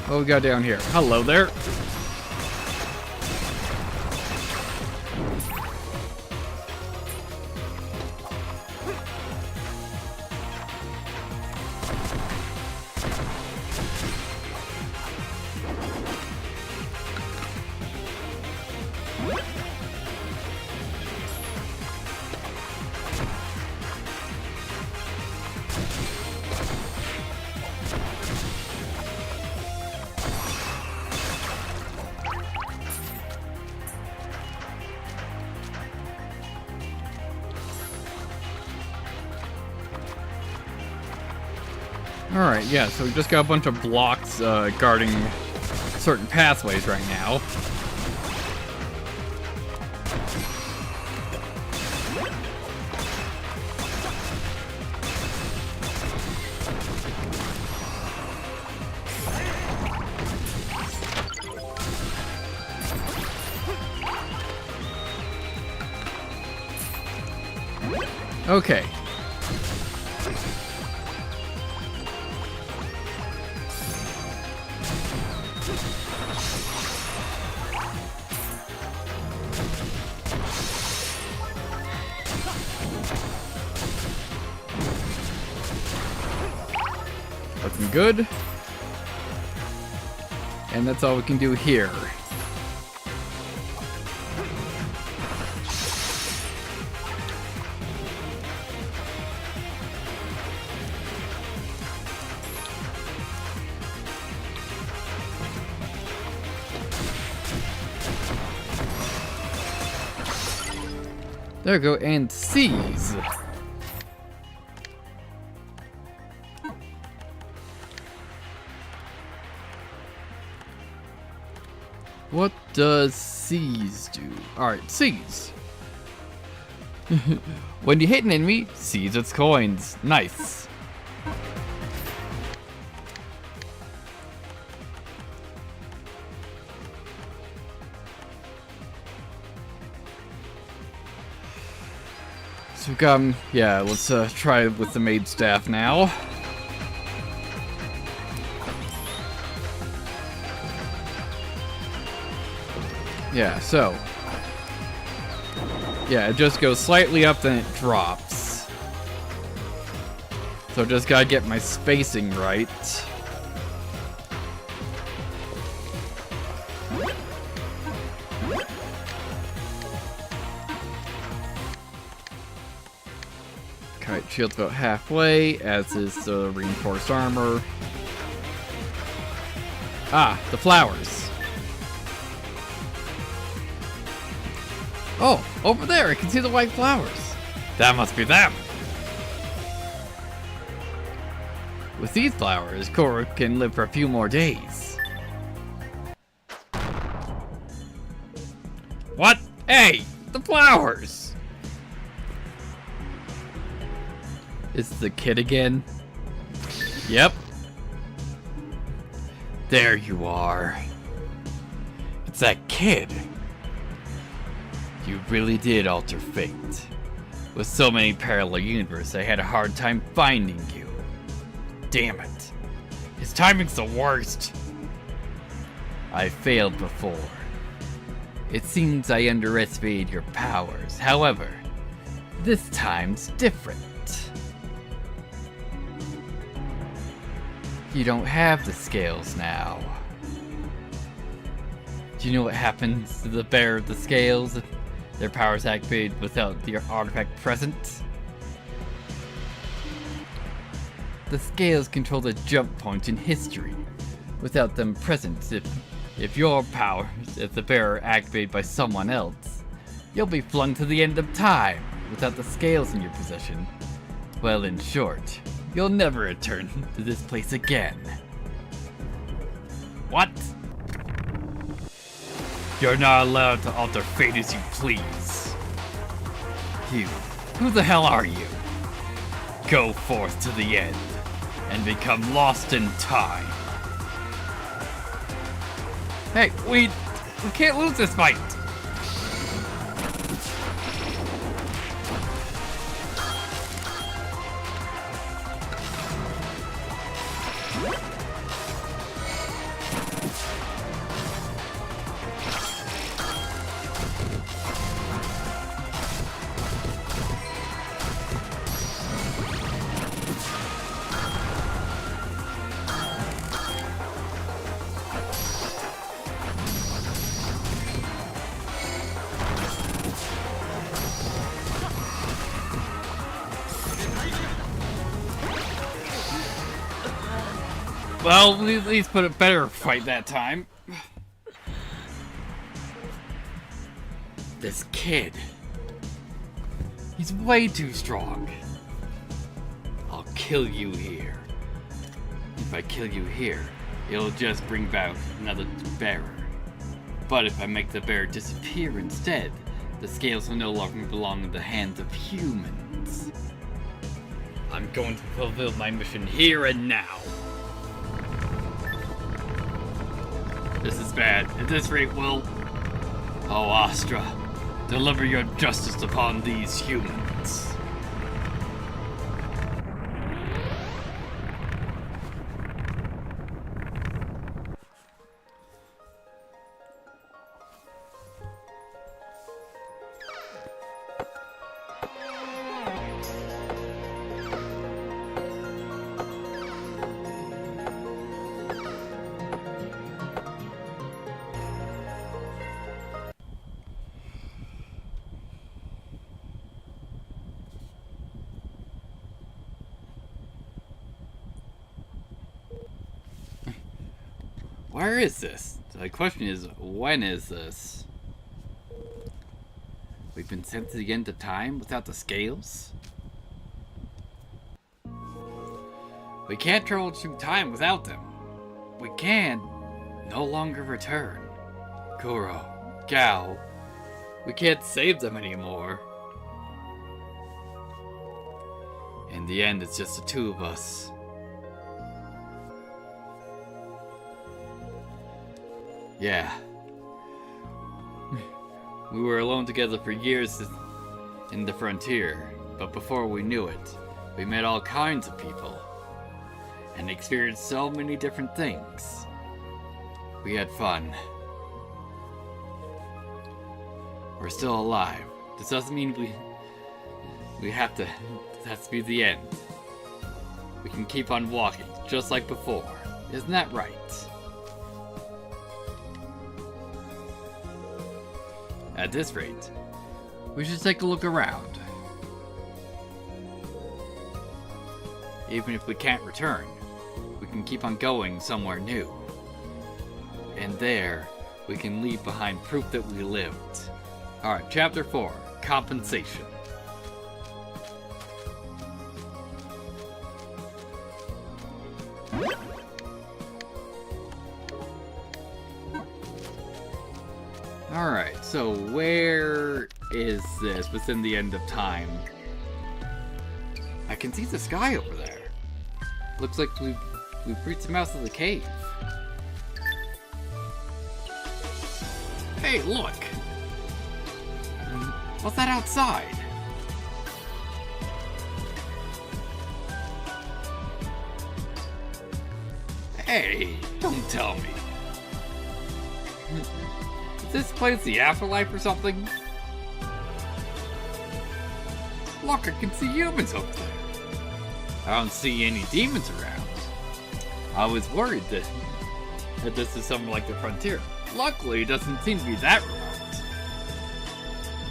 What we got down here? Hello there. Alright, yeah, so we just got a bunch of blocks guarding certain pathways right now. Okay. Looking good. And that's all we can do here. There we go, and seize. What does seize do? Alright, seize. When you hit an enemy, seize its coins. Nice. So yeah, let's try with the maid staff now. Yeah, so. Yeah, it just goes slightly up, then it drops. So just gotta get my spacing right. Kite shield's about halfway, as is the reinforced armor. Ah, the flowers. Oh, over there, I can see the white flowers. That must be them. With these flowers, Korra can live for a few more days. What? Hey, the flowers! It's the kid again? Yep. There you are. It's that kid. You really did alter fate. With so many parallel universes, I had a hard time finding you. Damn it. His timing's the worst. I failed before. It seems I underestimated your powers. However, this time's different. You don't have the scales now. Do you know what happens to the bearer of the scales if their powers activated without the artifact present? The scales control the jump point in history. Without them present, if your powers, if the bearer activated by someone else, you'll be flung to the end of time without the scales in your possession. Well, in short, you'll never return to this place again. What? You're not allowed to alter fate as you please. You, who the hell are you? go forth to the end and become lost in time. Hey, we can't lose this fight! Well, we at least put a better fight that time. This kid. He's way too strong. I'll kill you here. If I kill you here, it'll just bring about another bearer. But if I make the bearer disappear instead, the scales will no longer belong in the hands of humans. I'm going to fulfill my mission here and now. This is bad. At this rate, we'll... Oh, Astra, deliver your justice upon these humans. Where is this? The question is, when is this? We've been sent to the end of time without the scales? We can't travel through time without them. We can no longer return. Kuro, Gao, we can't save them anymore. In the end, it's just the two of us. Yeah. We were alone together for years in the frontier, but before we knew it, we met all kinds of people and experienced so many different things. We had fun. We're still alive. This doesn't mean we have to be the end. We can keep on walking, just like before. Isn't that right? At this rate, we should take a look around. Even if we can't return, we can keep on going somewhere new. And there, we can leave behind proof that we lived. Alright, Chapter 4, Compensation. Alright, so where is this within the end of time? I can see the sky over there. Looks like we've reached the mouth of the cave. Hey, look! What's that outside? Hey, don't tell me. Is this place the afterlife or something? Look, I can see humans up there. I don't see any demons around. I was worried that this is something like the frontier. Luckily, it doesn't seem to be that remote.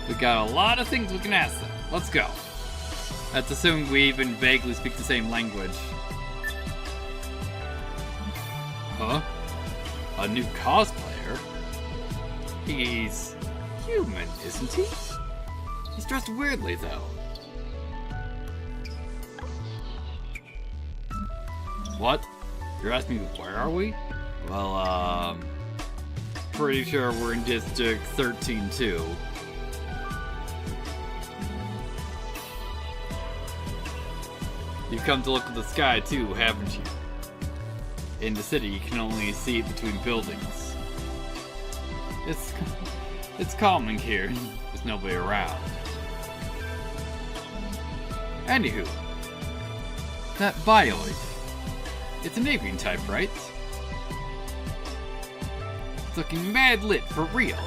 We got a lot of things we can ask them. Let's go. That's assuming we even vaguely speak the same language. Huh? A new cosplayer? He's human, isn't he? He's dressed weirdly, though. What? You're asking me where are we? Well, pretty sure we're in District 13-2. You've come to look at the sky too, haven't you? In the city, you can only see it between buildings. It's calming here. There's nobody around. Anywho, that bioid. It's an avian type, right? It's looking mad lit for real.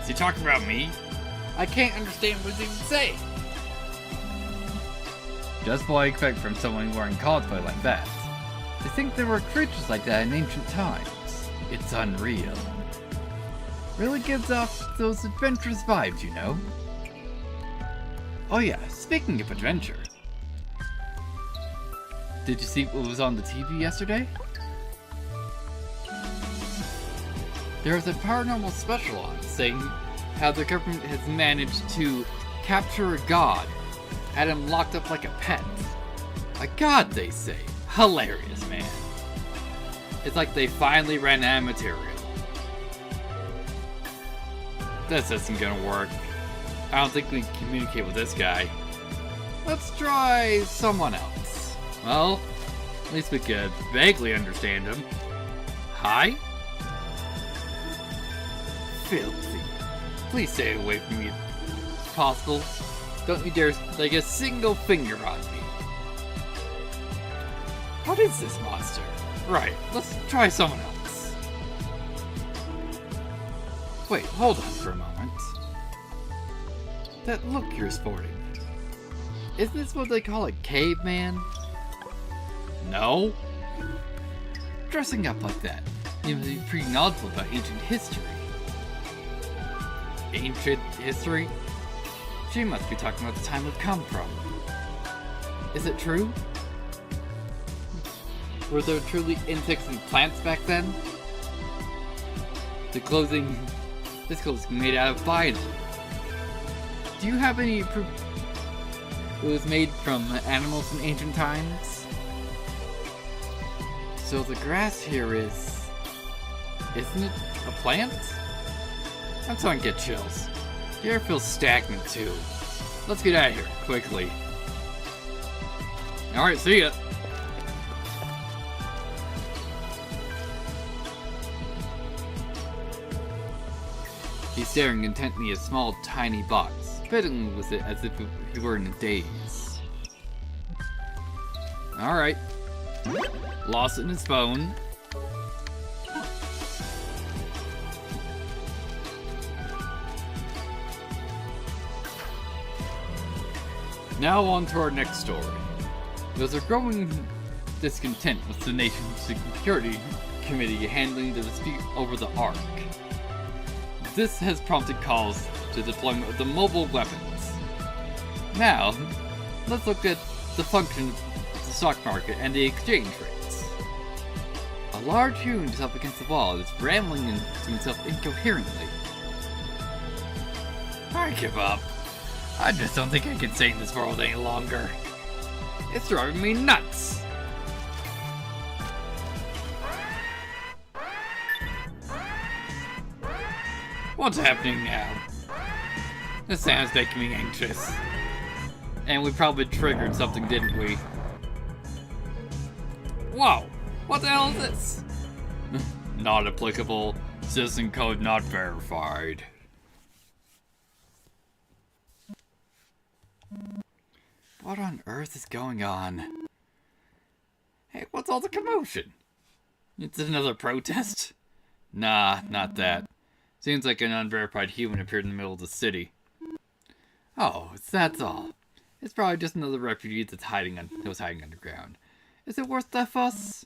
Is he talking about me? I can't understand what he's even saying. Just what I expect from someone wearing cosplay like that. To think there were creatures like that in ancient times. It's unreal. Really gives off those adventurous vibes, you know? Oh yeah, speaking of adventure. Did you see what was on the TV yesterday? There was a paranormal special on saying how the government has managed to capture a god, had him locked up like a pet. A god, they say. Hilarious, man. It's like they finally ran out of material. This isn't gonna work. I don't think we can communicate with this guy. Let's try someone else. Well, at least we could vaguely understand him. Hi? Filthy. Please stay away from me if possible. Don't you dare lay a single finger on me. What is this monster? Right, let's try someone else. Wait, hold on for a moment. That look you're sporting. Isn't this what they call a caveman? No. Dressing up like that, you must be pretty knowledgeable about ancient history. Ancient history? She must be talking about the time we've come from. Is it true? Were there truly insects and plants back then? This clothing is made out of vinyl. Do you have any proof it was made from animals in ancient times? So the grass here isn't it a plant? I'm starting to get chills. The air feels stagnant too. Let's get out of here, quickly. Alright, see ya. He's staring intently at a small, tiny box, fiddling with it as if he were in a daze. Alright. Lost in his phone. Now on to our next story. There's a growing discontent with the nation's security committee handling the dispute over the Ark. This has prompted calls to deployment of the mobile weapons. Now, let's look at the function of the stock market and the exchange rates. A large human is up against the wall and is rambling to himself incoherently. I give up. I just don't think I can stay in this world any longer. It's driving me nuts. What's happening now? This sounds making me anxious. And we probably triggered something, didn't we? Whoa! What the hell is this? Not applicable. Citizen code not verified. What on earth is going on? Hey, what's all the commotion? It's another protest? Nah, not that. Seems like an unverified human appeared in the middle of the city. Oh, that's all. It's probably just another refugee that was hiding underground. Is it worth the fuss?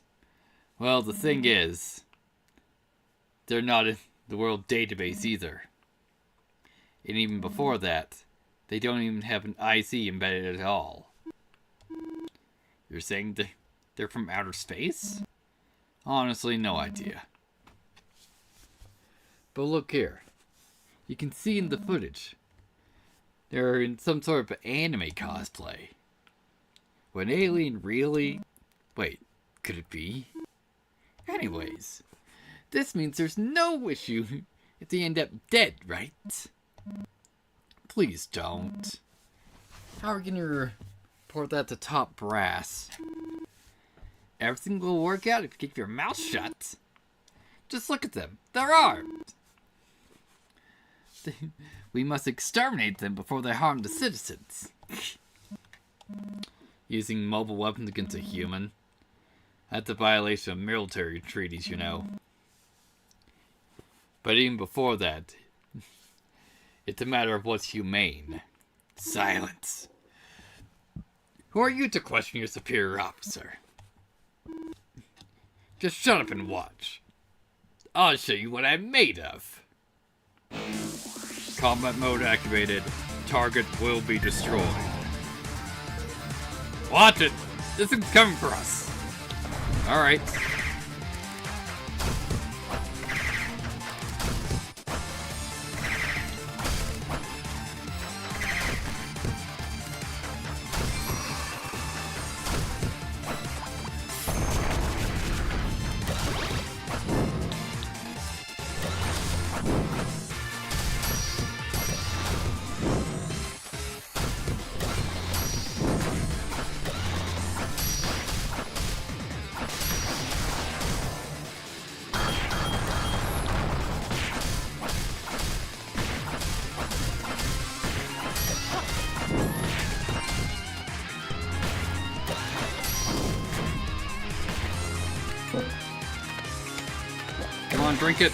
Well, the thing is, they're not in the world database either. And even before that, they don't even have an IC embedded at all. You're saying they're from outer space? Honestly, no idea. But look here. You can see in the footage. They're in some sort of anime cosplay. Would an alien really? Wait, could it be? Anyways, this means there's no issue if they end up dead, right? Please don't. How are we gonna report that to top brass? Everything will work out if you keep your mouth shut. Just look at them. They're armed. We must exterminate them before they harm the citizens. Using mobile weapons against a human. That's a violation of military treaties, you know. But even before that, it's a matter of what's humane. Silence. Who are you to question your superior officer? Just shut up and watch. I'll show you what I'm made of. Combat mode activated. Target will be destroyed. Watch it! This thing's coming for us. Alright. Come on, drink it.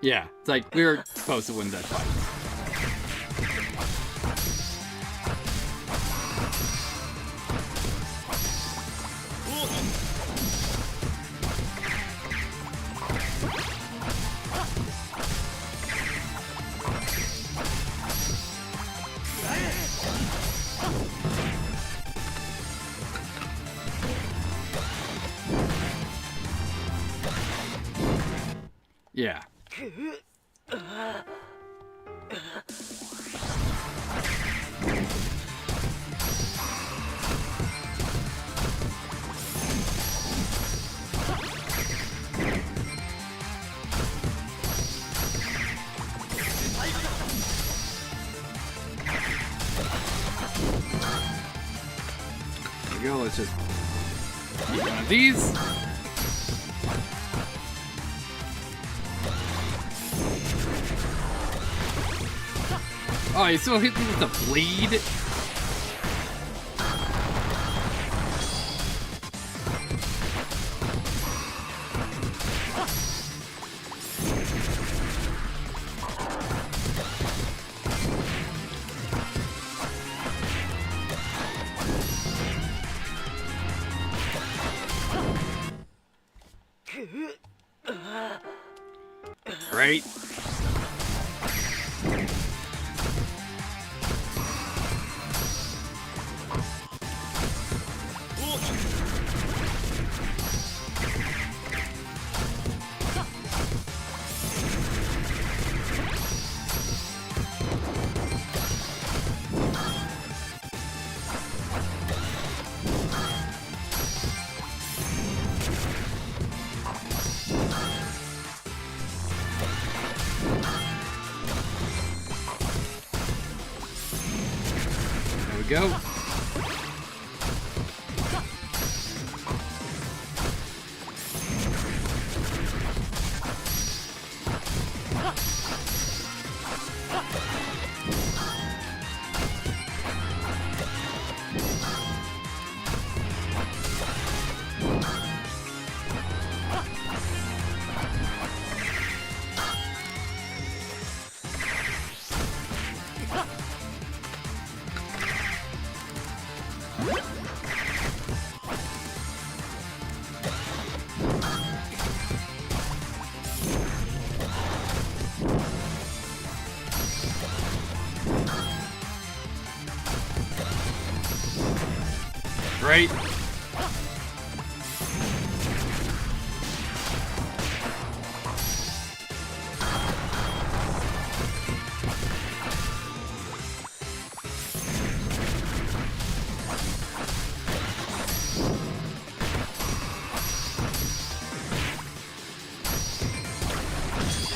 Yeah, it's like we were supposed to win that fight. Yeah. There we go, let's just eat one of these. Oh, you still hit me with the bleed? Right? Go. Right?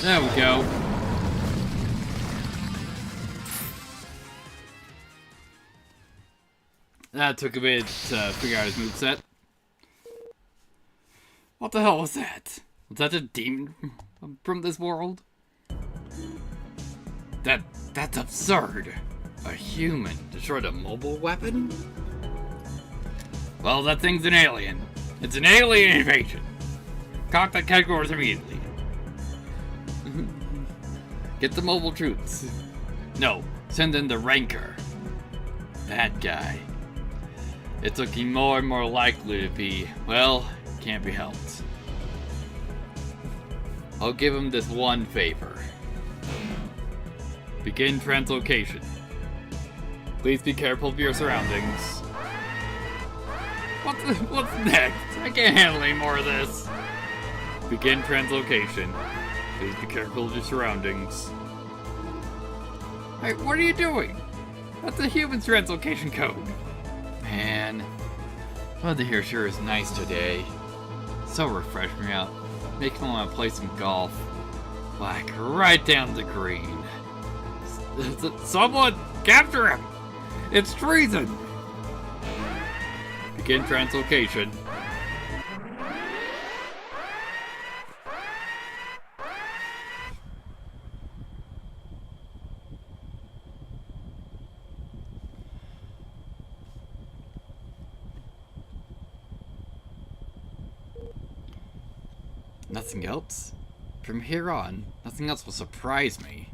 There we go. That took a bit to figure out his moveset. What the hell was that? Was that a demon from this world? That's absurd. A human destroyed a mobile weapon? Well, that thing's an alien. It's an alien invasion. Contact headquarters immediately. Get the mobile troops. No, send in the Rancor. That guy. It's looking more and more likely to be, well, can't be helped. I'll give him this one favor. Begin translocation. Please be careful of your surroundings. What's next? I can't handle any more of this. Begin translocation. Please be careful of your surroundings. Hey, what are you doing? That's a human translocation code. Man, weather here sure is nice today. So refreshing me out. Making me want to play some golf. Black right down the green. Someone capture him! It's treason! Begin translocation. Nothing else? From here on, nothing else will surprise me.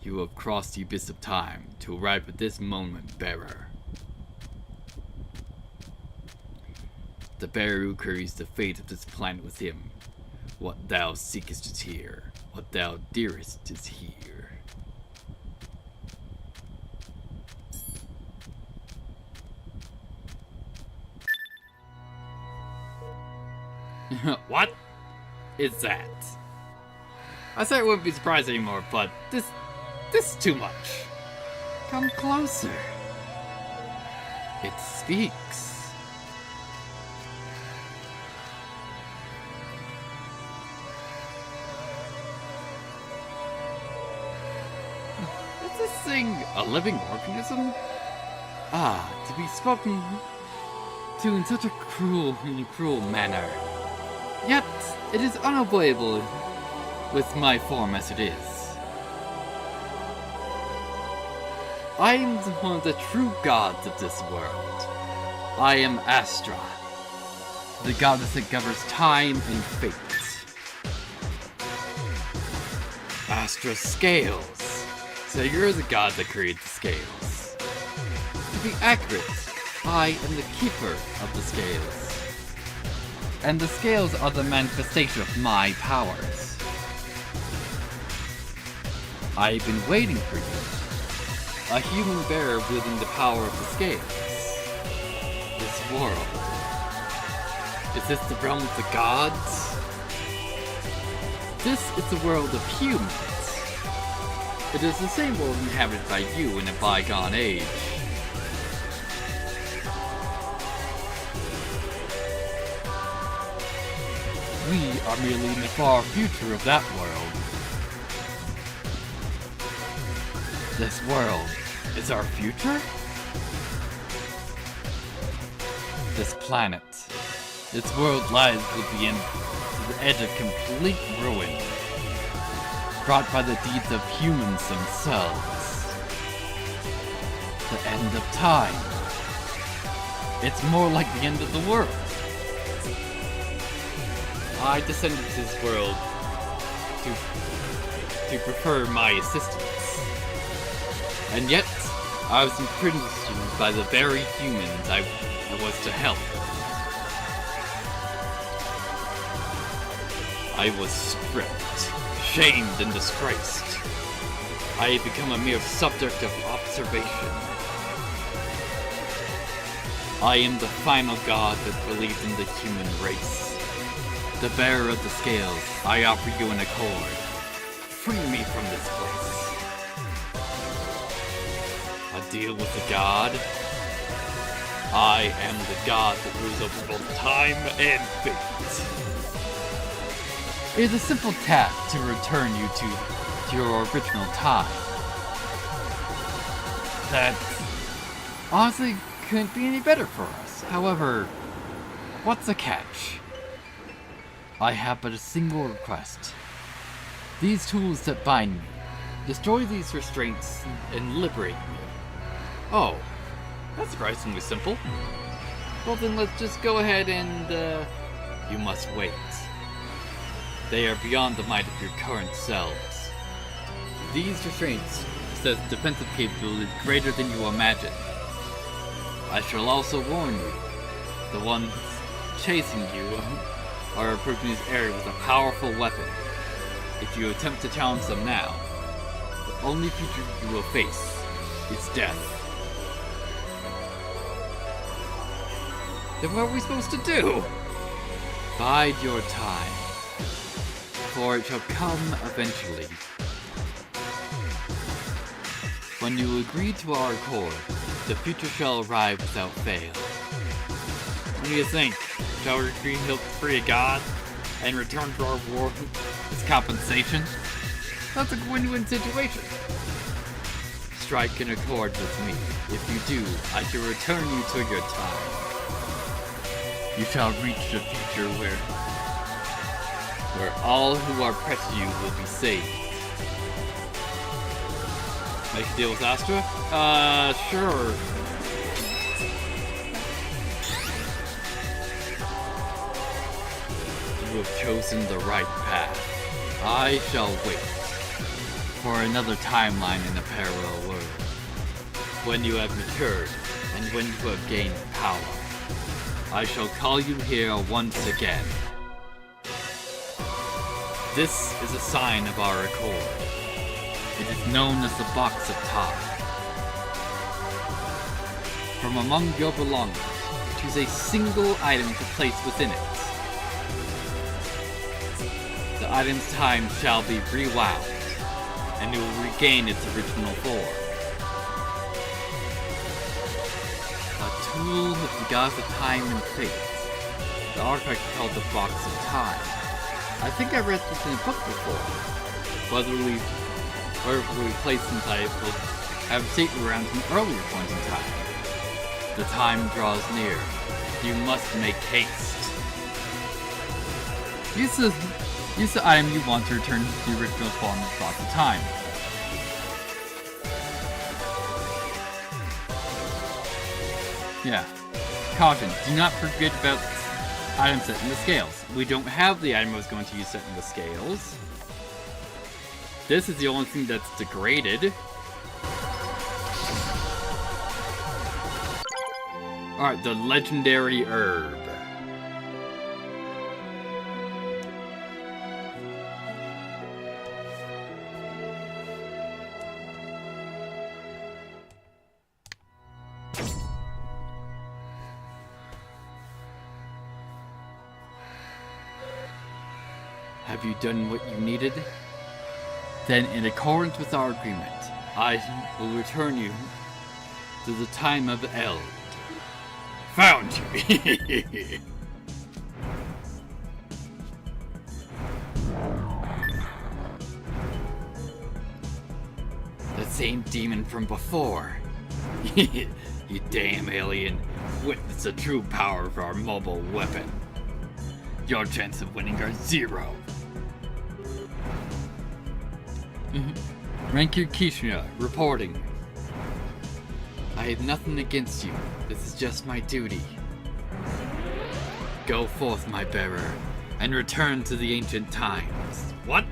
You have crossed the abyss of time to arrive at this moment, bearer. The bearer who carries the fate of this planet with him. What thou seekest is here. What thou dearest is here. What is that? I said I wouldn't be surprised anymore, but this is too much. Come closer. It speaks. Is this thing a living organism? Ah, to be spoken to in such a cruel manner. Yet, it is unavoidable with my form as it is. I am one of the true gods of this world. I am Astra, the goddess that governs time and fate. Astra scales. So you're the god that created the scales. To be accurate, I am the keeper of the scales. And the scales are the manifestation of my powers. I've been waiting for you. A human bearer wielding the power of the scales. This world. Is this the realm of the gods? This is the world of humans. It is the same world inhabited by you in a bygone age. We are merely in the far future of that world. This world is our future? This planet, this world lies with the edge of complete ruin, brought by the deeds of humans themselves. The end of time. It's more like the end of the world. I descended to this world to prefer my assistance. And yet, I was imprisoned by the very humans I was to help. I was stripped, shamed, and disgraced. I had become a mere subject of observation. I am the final god that believes in the human race. The bearer of the scales, I offer you an accord. Free me from this place. A deal with the god? I am the god that rules over both time and fate. It is a simple task to return you to your original time. That honestly couldn't be any better for us. However, what's the catch? I have but a single request. These tools that bind me. Destroy these restraints and liberate me. Oh, that's surprisingly simple. Well then let's just go ahead and, you must wait. They are beyond the might of your current selves. These restraints possess defensive capabilities greater than you imagine. I shall also warn you, the ones chasing you are approaching this area with a powerful weapon. If you attempt to challenge them now, the only future you will face is death. Then what are we supposed to do? Bide your time, for it shall come eventually. When you agree to our accord, the future shall arrive without fail. What do you think? Shall we free of God and return to our war as compensation? That's a win-win situation. Strike an accord with me. If you do, I shall return you to your time. You shall reach the future where all who are pressed to you will be saved. Make a deal with Astra? Sure. You have chosen the right path. I shall wait for another timeline in a parallel world. When you have matured, and when you have gained power, I shall call you here once again. This is a sign of our accord. It is known as the Box of Time. From among your belongings, choose a single item to place within it. The item's time shall be rewound, and it will regain its original form. A tool of the gods of time and fate. The artifact is called the Box of Time. I think I read this in a book before. Wherever we place inside it will have state around some earlier point in time. The time draws near. You must make haste. Use the item you want to return to the original form of Box of Time. Yeah. Caution, do not forget about items set in the scales. We don't have the item I was going to use set in the scales. This is the only thing that's degraded. Alright, the legendary herb. Have you done what you needed? Then, in accordance with our agreement, I will return you to the time of Eld. Found you! The same demon from before. You damn alien. Witness the true power of our mobile weapon. Your chance of winning are 0. Rancor Kishna, reporting. I have nothing against you. This is just my duty. Go forth, my bearer, and return to the ancient times. What?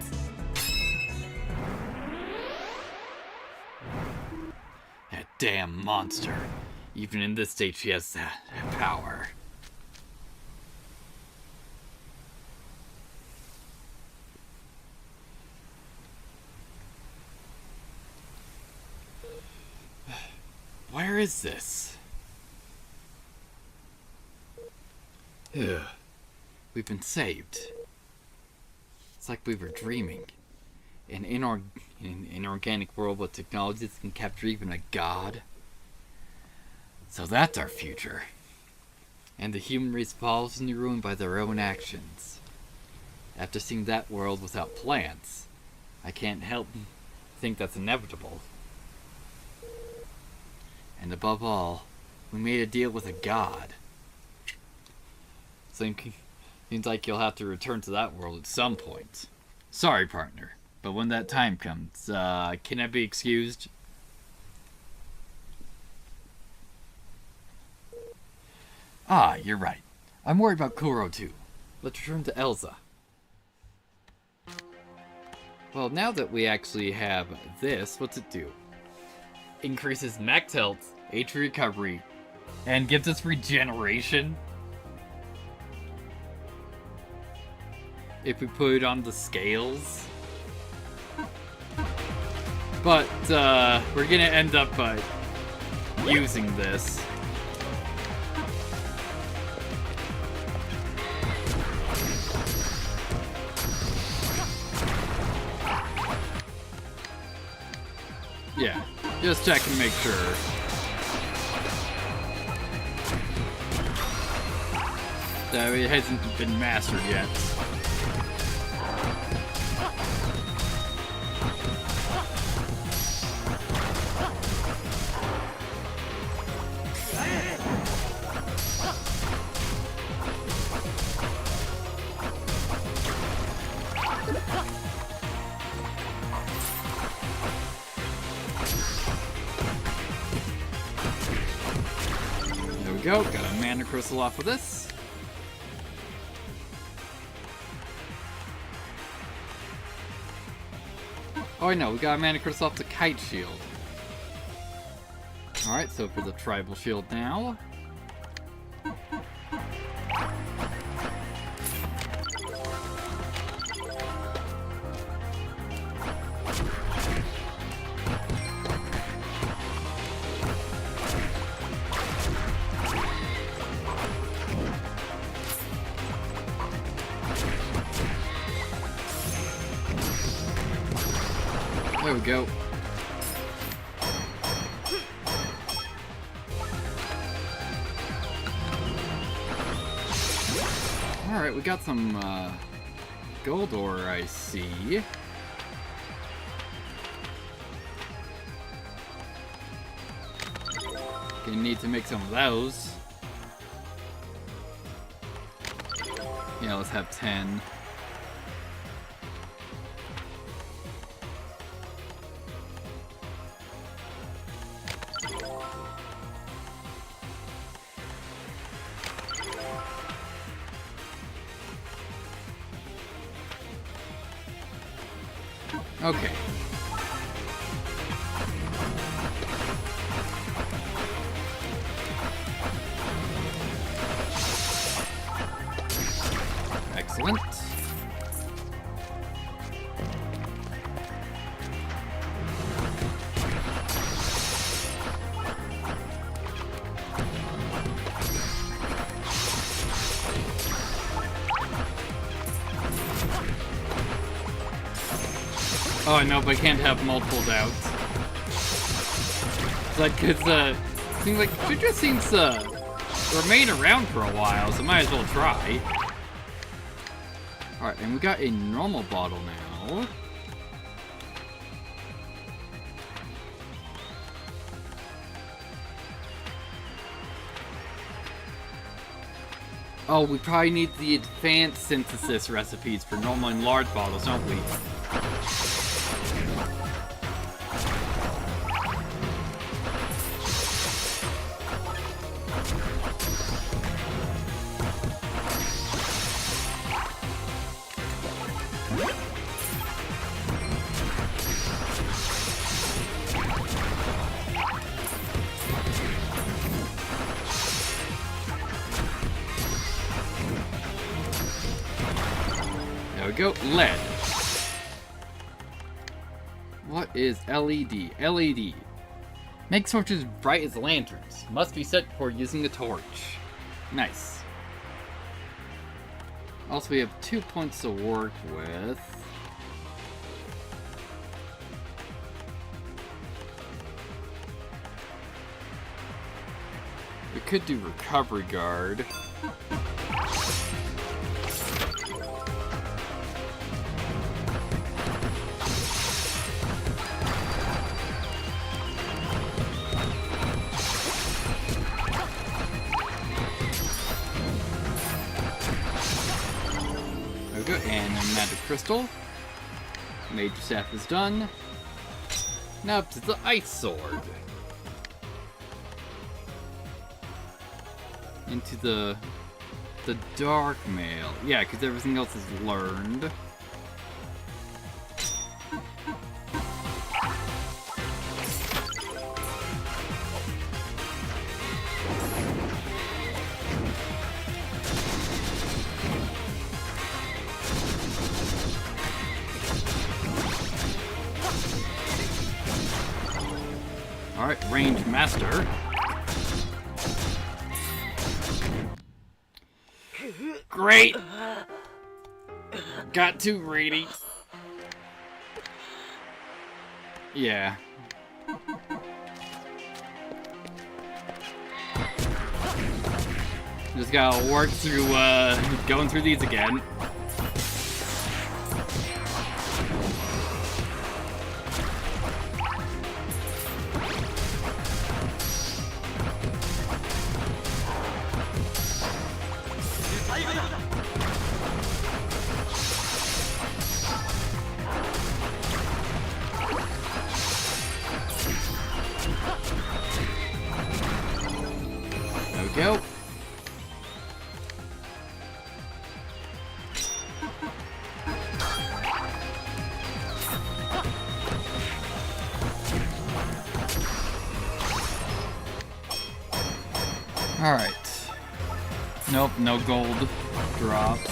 That damn monster. Even in this state, she has that power. Where is this? Ugh. We've been saved. It's like we were dreaming. An inorganic world with technology that can capture even a god. So that's our future. And the human race falls and ruined by their own actions. After seeing that world without plants, I can't help think that's inevitable. And above all, we made a deal with a god. Seems like you'll have to return to that world at some point. Sorry, partner, but when that time comes, can I be excused? Ah, you're right. I'm worried about Kuro too. Let's return to Elza. Well, now that we actually have this, what's it do? Increases max health, HP recovery, and gives us regeneration. If we put it on the scales. But, we're gonna end up, using this. Yeah, just check and make sure. That it hasn't been mastered yet. Go, got a mana crystal off of this. Oh, I know, we got a mana crystal off the kite shield. Alright, so for the tribal shield now. There we go. Alright, we got some gold ore, I see. Gonna need to make some of those. Yeah, let's have 10. Okay. Excellent. Oh, I know, but I can't have multiple doubts. It's like, seems like Shuja seems to remain around for a while, so might as well try. Alright, and we got a normal bottle now. Oh, we probably need the advanced synthesis recipes for normal and large bottles, don't we? There we go, lead. What is LED? LED. Makes torches bright as lanterns. Must be set before using a torch. Nice. Also, we have 2 points to work with. We could do recovery guard. crystal. Major staff is done. Now up to the ice sword. Into the dark mail. Yeah, because everything else is learned. Alright, range master. Great! Got too greedy. Yeah. Just gotta work through, going through these again. Go. All right. Nope, no gold drops.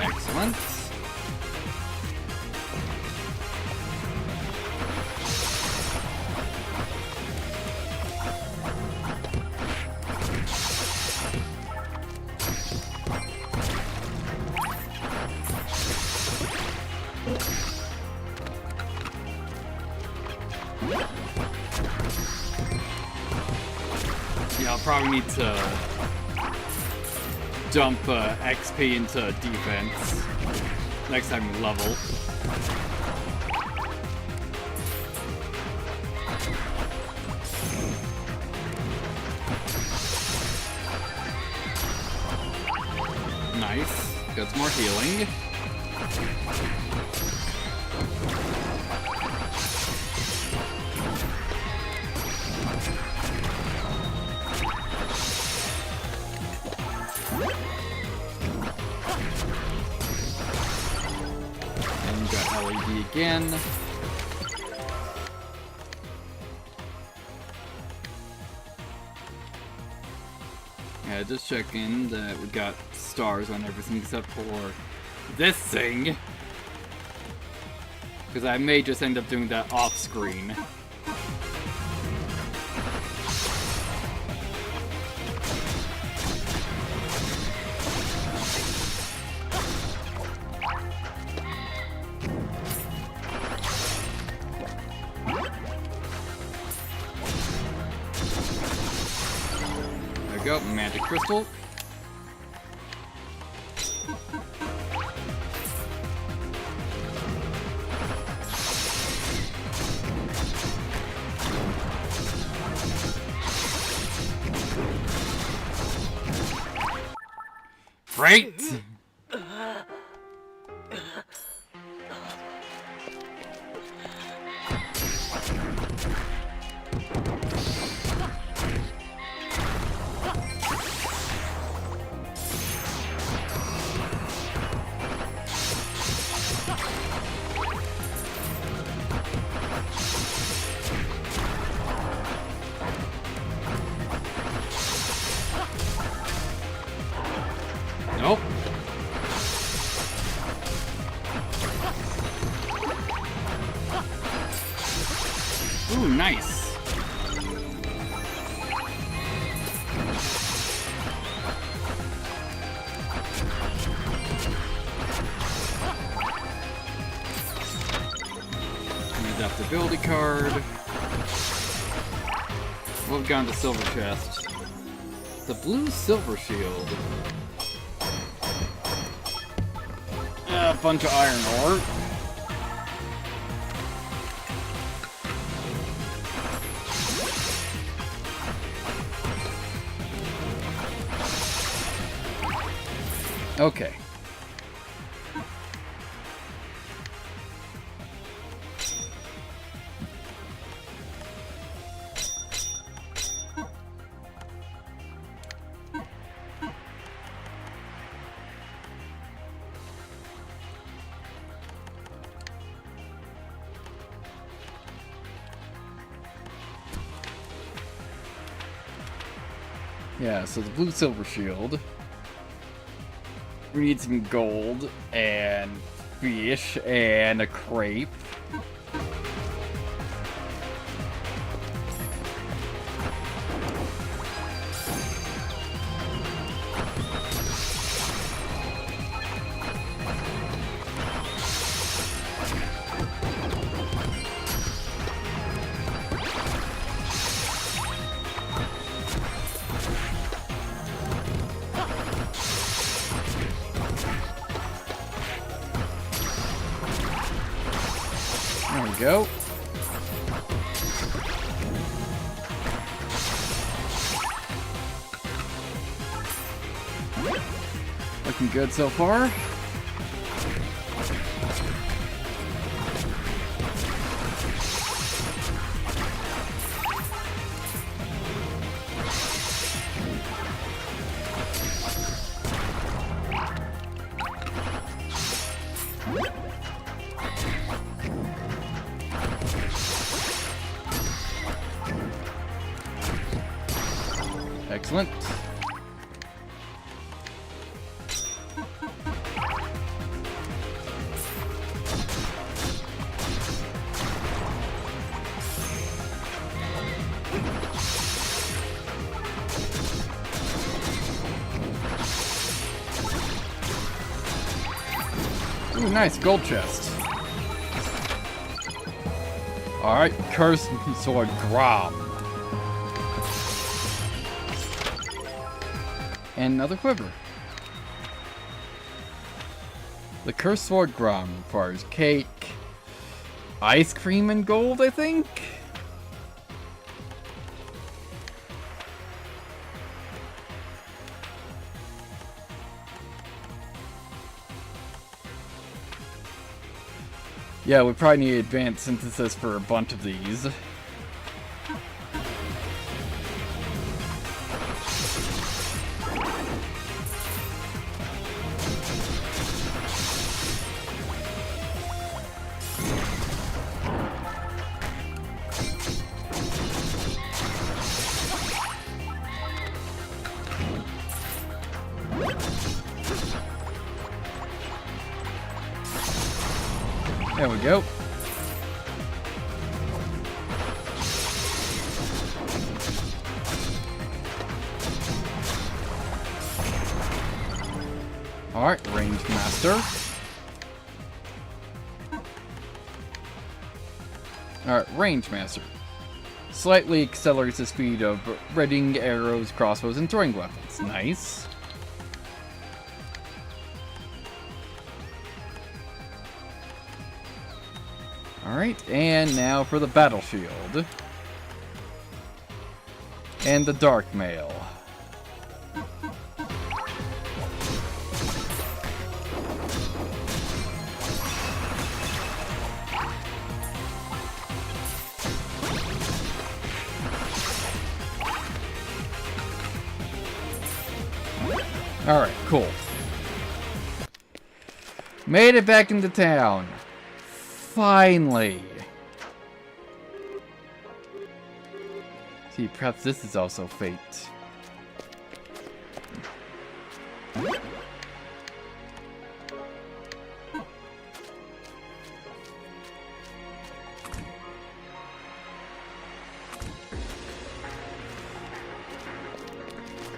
Excellent. Yeah, I'll probably need to dump XP into defense next time you level. Nice. Got some more healing. And got LED again. Yeah, just checking that we got stars on everything except for this thing. Because I may just end up doing that off screen. There we go, magic crystal. Great! Nope. Ooh, nice. Use up the ability card. We'll have gone to silver chest. The blue silver shield. A bunch of iron ore. Okay. Yeah, so the blue silver shield. We need some gold and fish and a crepe. There we go. Looking good so far. Excellent. Ooh, nice gold chest. Alright, Cursed Sword Grom. And another quiver. The Cursed Sword Grom requires cake, ice cream, and gold, I think? Yeah, we probably need advanced synthesis for a bunch of these. There we go. Alright, Range Master. Alright, Range Master. Slightly accelerates the speed of readying arrows, crossbows, and throwing weapons. Nice. Alright, and now for the Battle Shield. And the Dark Mail. Alright, cool. Made it back into town. Finally. See, perhaps this is also fate.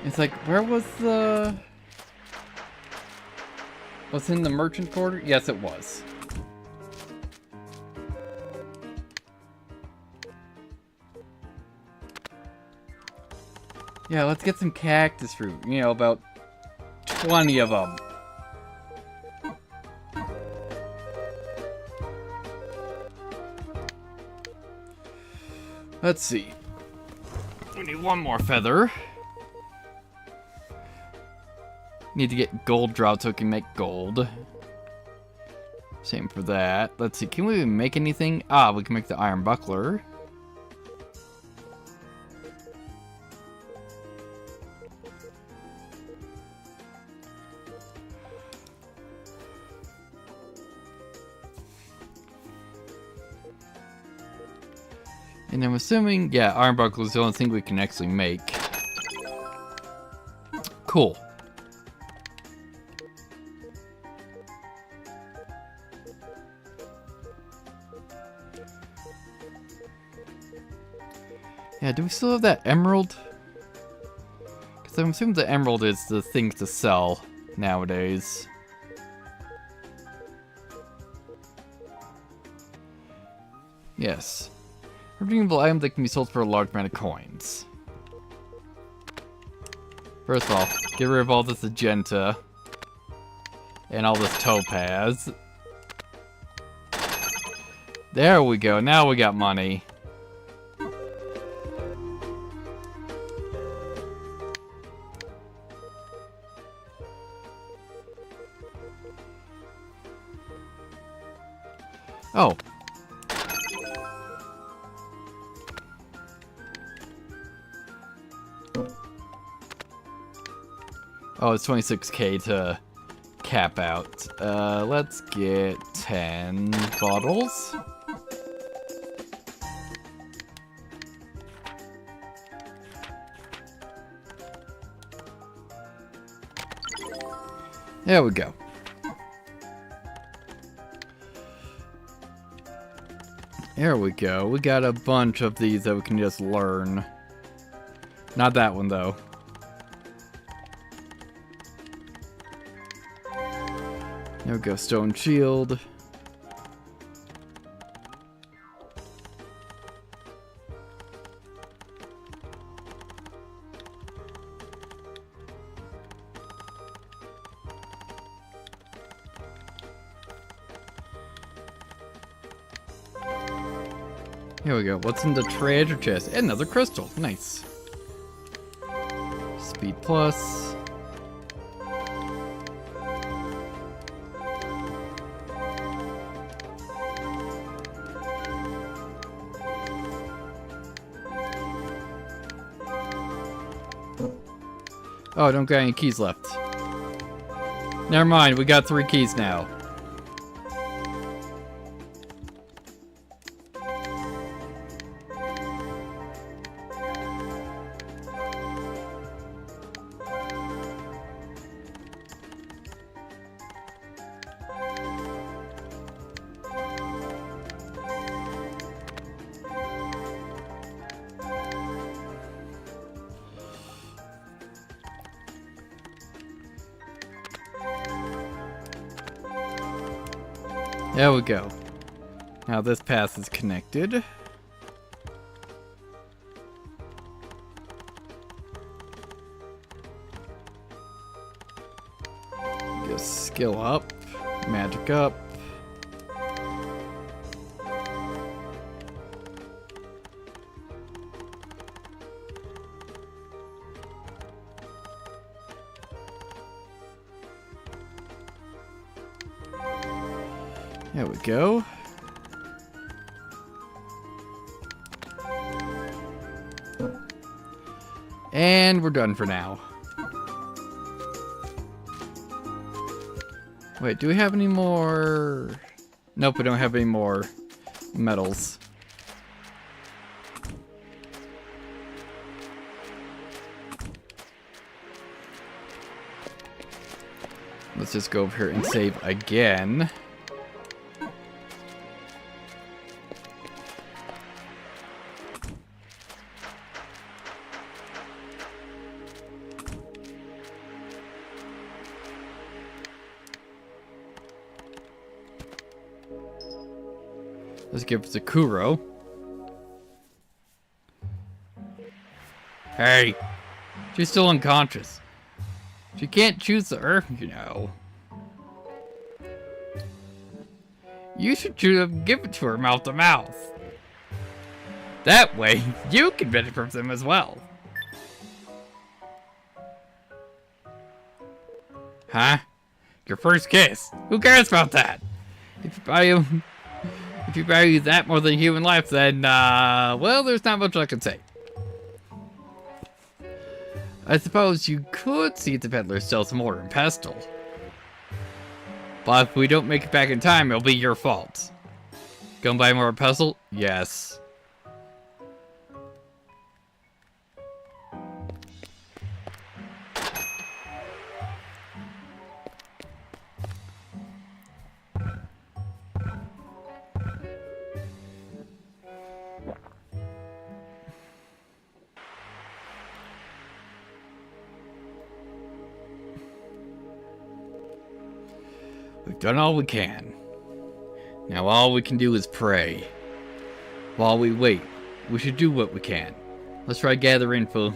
It's like, where was the... Was it in the merchant quarter? Yes, it was. Yeah, let's get some cactus fruit. You know, about 20 of them. Let's see. We need one more feather. Need to get gold dropped so we can make gold. Same for that. Let's see, can we even make anything? Ah, we can make the iron buckler. And I'm assuming, yeah, iron buckler is the only thing we can actually make. Cool. Yeah, do we still have that emerald? Because I'm assuming the emerald is the thing to sell nowadays. Yes. Redeemable item that can be sold for a large amount of coins. First of all, get rid of all this magenta. And all this topaz. There we go, now we got money. Oh. Oh, it's 26k to cap out. Let's get 10 bottles. There we go. There we go. We got a bunch of these that we can just learn. Not that one, though. There we go. Stone shield. Here we go. What's in the treasure chest? Another crystal. Nice. Speed plus. Oh, don't got any keys left. Never mind, we got 3 keys now. There we go. Now this path is connected. Just skill up, magic up. There we go. And we're done for now. Wait, do we have any more? Nope, we don't have any more metals. Let's just go over here and save again. Let's give it to Kuro. Hey, she's still unconscious. She can't choose the herb, you know. You should give it to her mouth to mouth. That way, you can benefit from them as well. Huh? Your first kiss? Who cares about that? If you value that more than human life, then, well, there's not much I can say. I suppose you could see if the peddler sells some mortar and pestle. But if we don't make it back in time, it'll be your fault. Gonna buy more pestle? Yes. We've done all we can. Now all we can do is pray. While we wait, we should do what we can. Let's try to gather info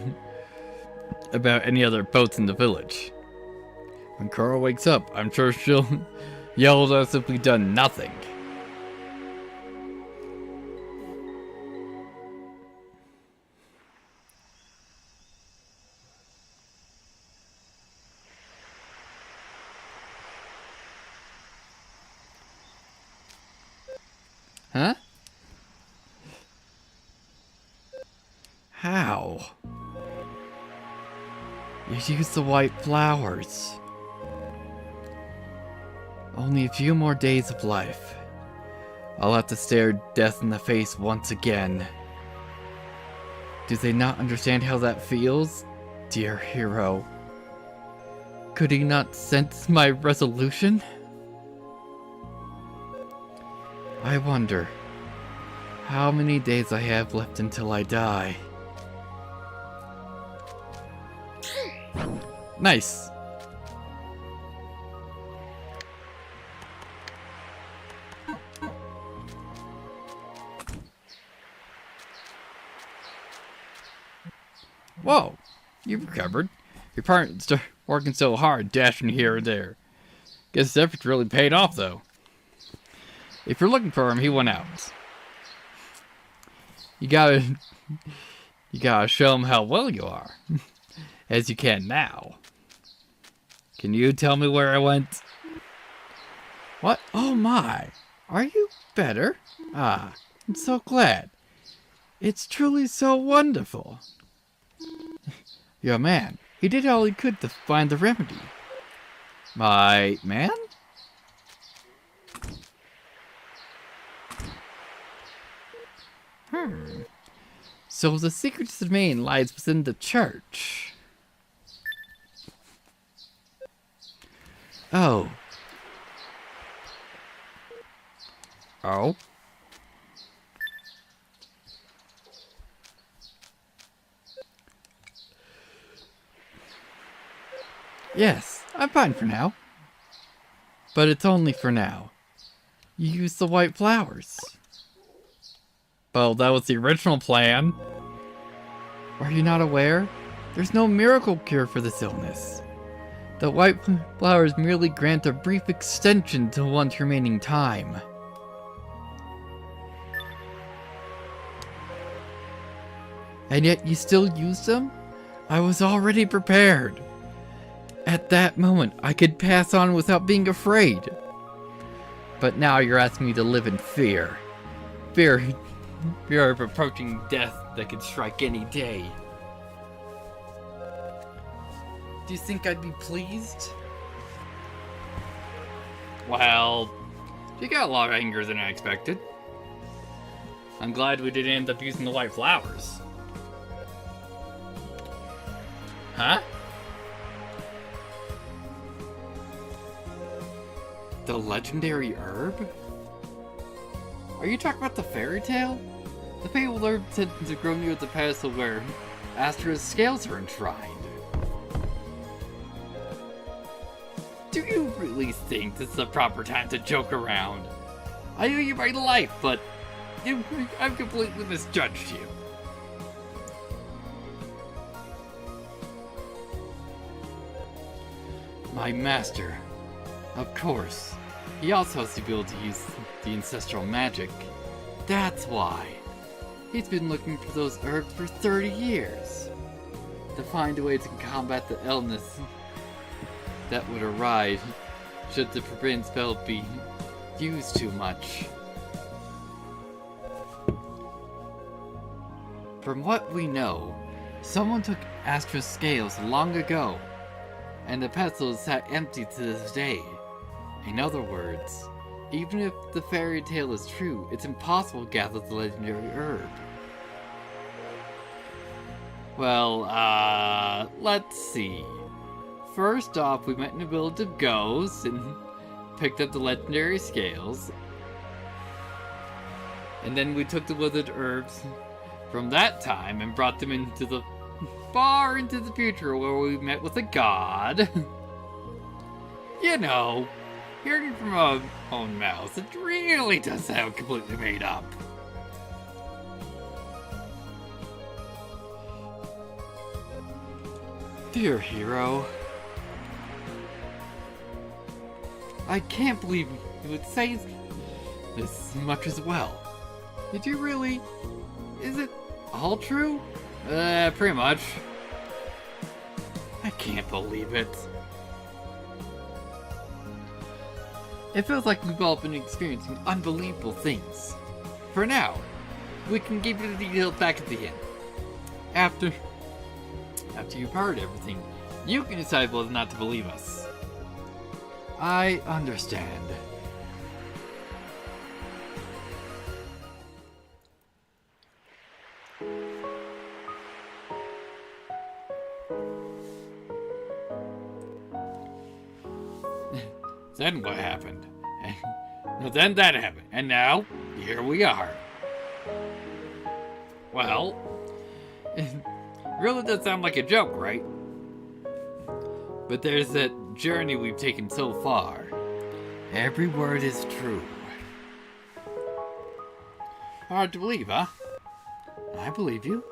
about any other boats in the village. When Carl wakes up, I'm sure she'll yell at us if we've done nothing. Huh? How? You use the white flowers. Only a few more days of life. I'll have to stare death in the face once again. Do they not understand how that feels? Dear hero. Could he not sense my resolution? I wonder how many days I have left until I die. Nice. Whoa, you've recovered. Your partner's working so hard, dashing here and there. Guess his efforts really paid off, though. If you're looking for him, he went out. You gotta show him how well you are, as you can now. Can you tell me where I went? What? Oh my! Are you better? Ah, I'm so glad. It's truly so wonderful. Your man, he did all he could to find the remedy. My man? So the secret to the domain lies within the church. Oh. Oh? Yes, I'm fine for now. But it's only for now. You use the white flowers. Well, that was the original plan. Are you not aware? There's no miracle cure for this illness. The white flowers merely grant a brief extension to one's remaining time. And yet you still use them? I was already prepared. At that moment, I could pass on without being afraid. But now you're asking me to live in fear. Fear of approaching death that could strike any day. Do you think I'd be pleased? Well, you got a lot of anger than I expected. I'm glad we didn't end up using the white flowers. Huh? The legendary herb? Are you talking about the fairy tale? The fabled herb tends to grow near the pedestal where Astra's scales are enshrined. Do you really think this is the proper time to joke around? I knew you my life, but I've completely misjudged you. My master. Of course. He also has the ability to use the ancestral magic. That's why. He's been looking for those herbs for 30 years. To find a way to combat the illness that would arise should the forbidden spell be used too much. From what we know, someone took Astra's scales long ago, and the pedestal sat empty to this day. In other words, even if the fairy tale is true, it's impossible to gather the legendary herb. Well, let's see. First off, we met in the village of ghosts and picked up the legendary scales. And then we took the withered herbs from that time and brought them into the far into the future where we met with a god. You know, hearing from our own mouths, it really does sound completely made up. Dear hero, I can't believe you would say this much as well. Did you really? Is it all true? Pretty much. I can't believe it. It feels like we've all been experiencing unbelievable things. For now, we can give you the details back at the end. After you've heard everything, you can decide whether or not to believe us. I understand. Then what happened? Then that happened, and now, here we are. Well, it really does sound like a joke, right? But there's that journey we've taken so far. Every word is true. Hard to believe, huh? I believe you.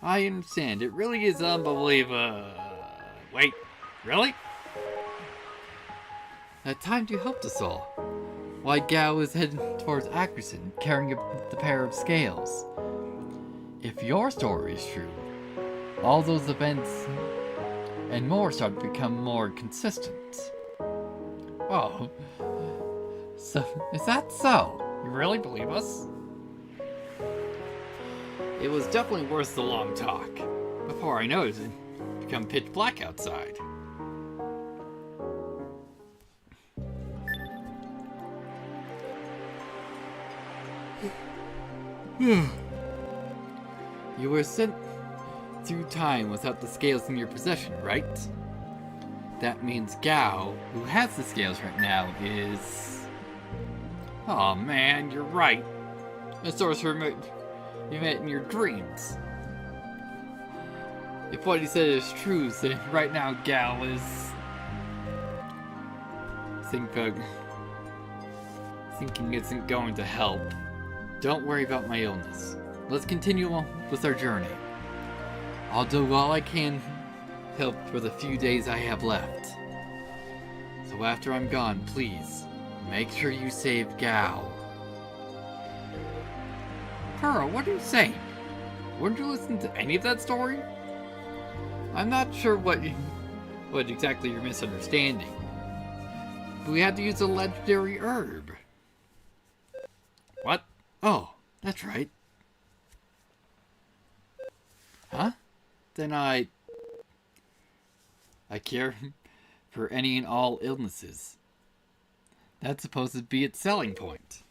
I understand, it really is unbelievable. Wait, really? That time you helped us all. Why Gao is heading towards Ackerson, carrying the pair of scales. If your story is true, all those events and more start to become more consistent. Oh, so is that so? You really believe us? It was definitely worth the long talk. Before I noticed it, become pitch black outside. You were sent through time without the scales in your possession, right? That means Gao, who has the scales right now, is... Oh man, you're right. The sorcerer you met in your dreams. If what he said is true, then right now Gao is... thinking isn't going to help. Don't worry about my illness. Let's continue on with our journey. I'll do all I can to help for the few days I have left. So after I'm gone, please, make sure you save Gao. Pearl, what are you saying? Weren't you listening to any of that story? I'm not sure what exactly you're misunderstanding. But we had to use a legendary herb. What? Oh, that's right. Huh? Then I cure for any and all illnesses. That's supposed to be its selling point.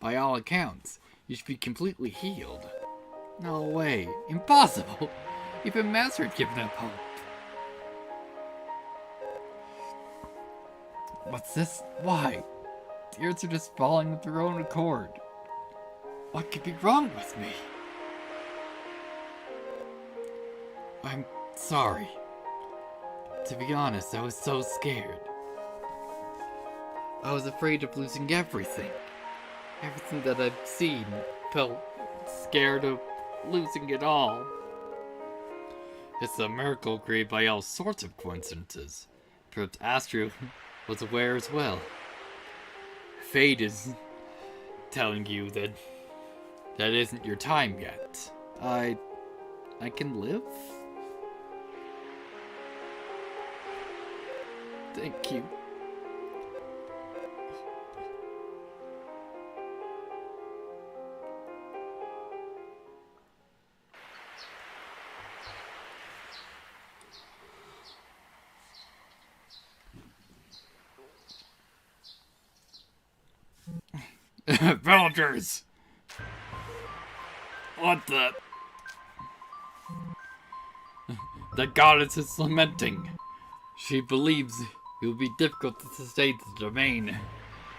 By all accounts, you should be completely healed. No way. Impossible. Even Master had given up hope. What's this? Why? Tears are just falling of their own accord. What could be wrong with me? I'm sorry. To be honest, I was so scared. I was afraid of losing everything. Everything that I've seen, felt scared of losing it all. It's a miracle created by all sorts of coincidences. Perhaps Astra was aware as well. Fate is telling you that isn't your time yet. I can live? Thank you. Villagers! What the? The goddess is lamenting. She believes it will be difficult to sustain the domain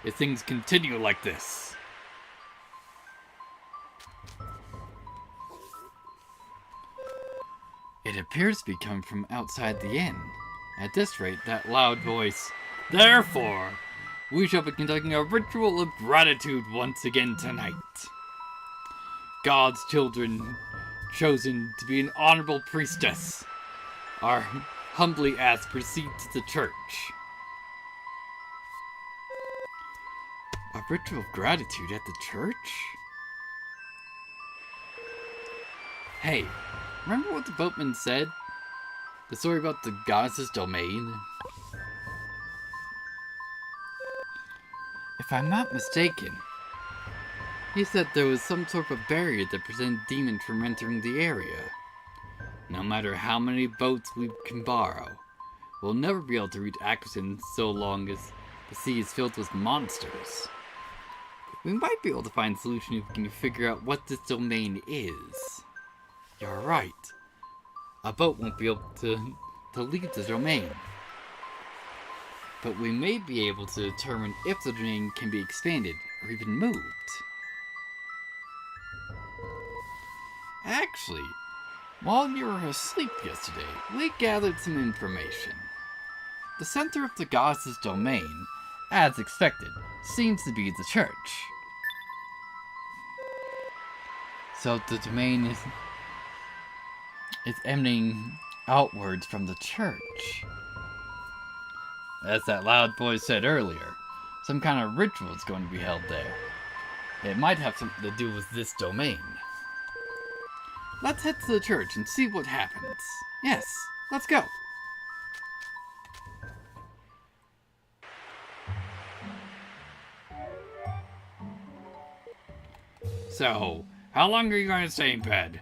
if things continue like this. It appears to be coming from outside the inn. At this rate, that loud voice. Therefore, we shall be conducting a ritual of gratitude once again tonight. God's children, chosen to be an honorable priestess, are humbly asked to proceed to the church. A ritual of gratitude at the church? Hey, remember what the boatman said? The story about the goddess's domain? If I'm not mistaken, he said there was some sort of barrier that prevented demons from entering the area. No matter how many boats we can borrow, we'll never be able to reach Ackerson so long as the sea is filled with monsters. We might be able to find a solution if we can figure out what this domain is. You're right. A boat won't be able to leave the domain. But we may be able to determine if the domain can be expanded or even moved. Actually, while you were asleep yesterday, we gathered some information. The center of the goddess's domain, as expected, seems to be the church. So the domain is emanating outwards from the church. As that loud voice said earlier, some kind of ritual is going to be held there. It might have something to do with this domain. Let's head to the church and see what happens. Yes, let's go. So, how long are you going to stay in bed?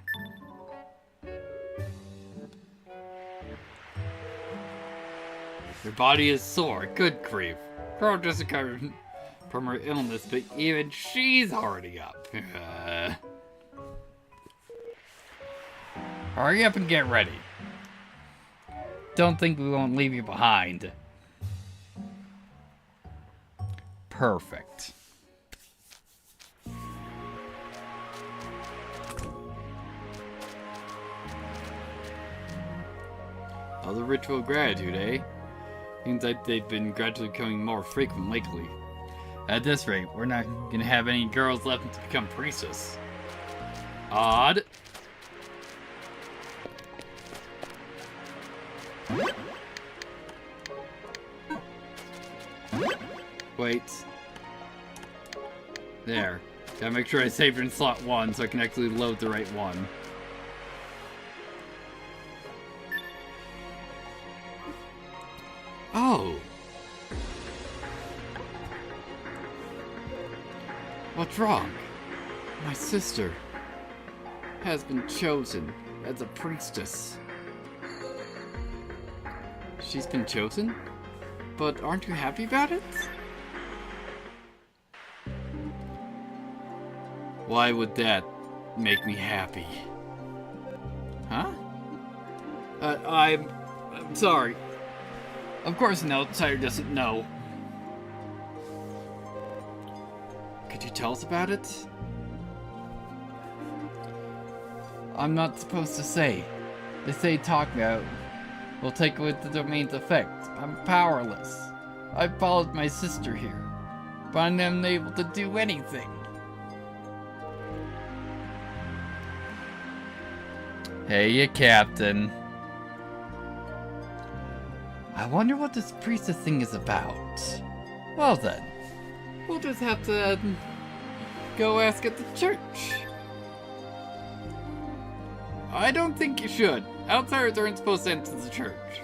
Your body is sore. Good grief. Girl just recovered from her illness, but even she's already up. Hurry up and get ready. Don't think we won't leave you behind. Perfect. Other ritual of gratitude, eh? Seems like they've been gradually becoming more frequent lately. At this rate, we're not gonna have any girls left to become priestess. Odd. Wait. There. Gotta make sure I saved in slot 1 so I can actually load the right one. Oh! What's wrong? My sister has been chosen as a priestess. She's been chosen? But aren't you happy about it? Why would that make me happy? Huh? I'm sorry. Of course an outsider doesn't know. Could you tell us about it? I'm not supposed to say. They say talk about will take away the domain's effect. I'm powerless. I followed my sister here, but I'm unable to do anything. Hey, you captain. I wonder what this priestess thing is about. Well then, we'll just have to go ask at the church. I don't think you should. Outsiders aren't supposed to enter the church.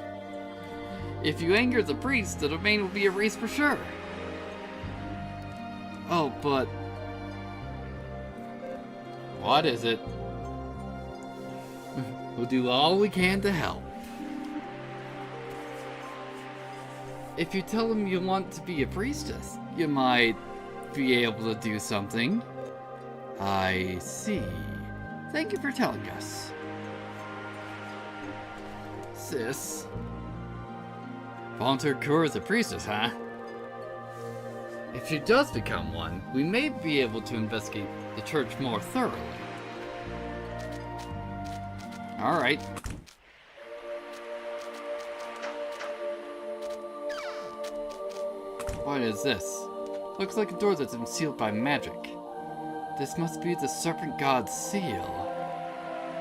If you anger the priest, the domain will be erased for sure. Oh, but... What is it? We'll do all we can to help. If you tell him you want to be a priestess, you might be able to do something. I see. Thank you for telling us. Sis. Volunteer Kur as a priestess, huh? If she does become one, we may be able to investigate the church more thoroughly. Alright. What is this? Looks like a door that's been sealed by magic. This must be the Serpent God's seal.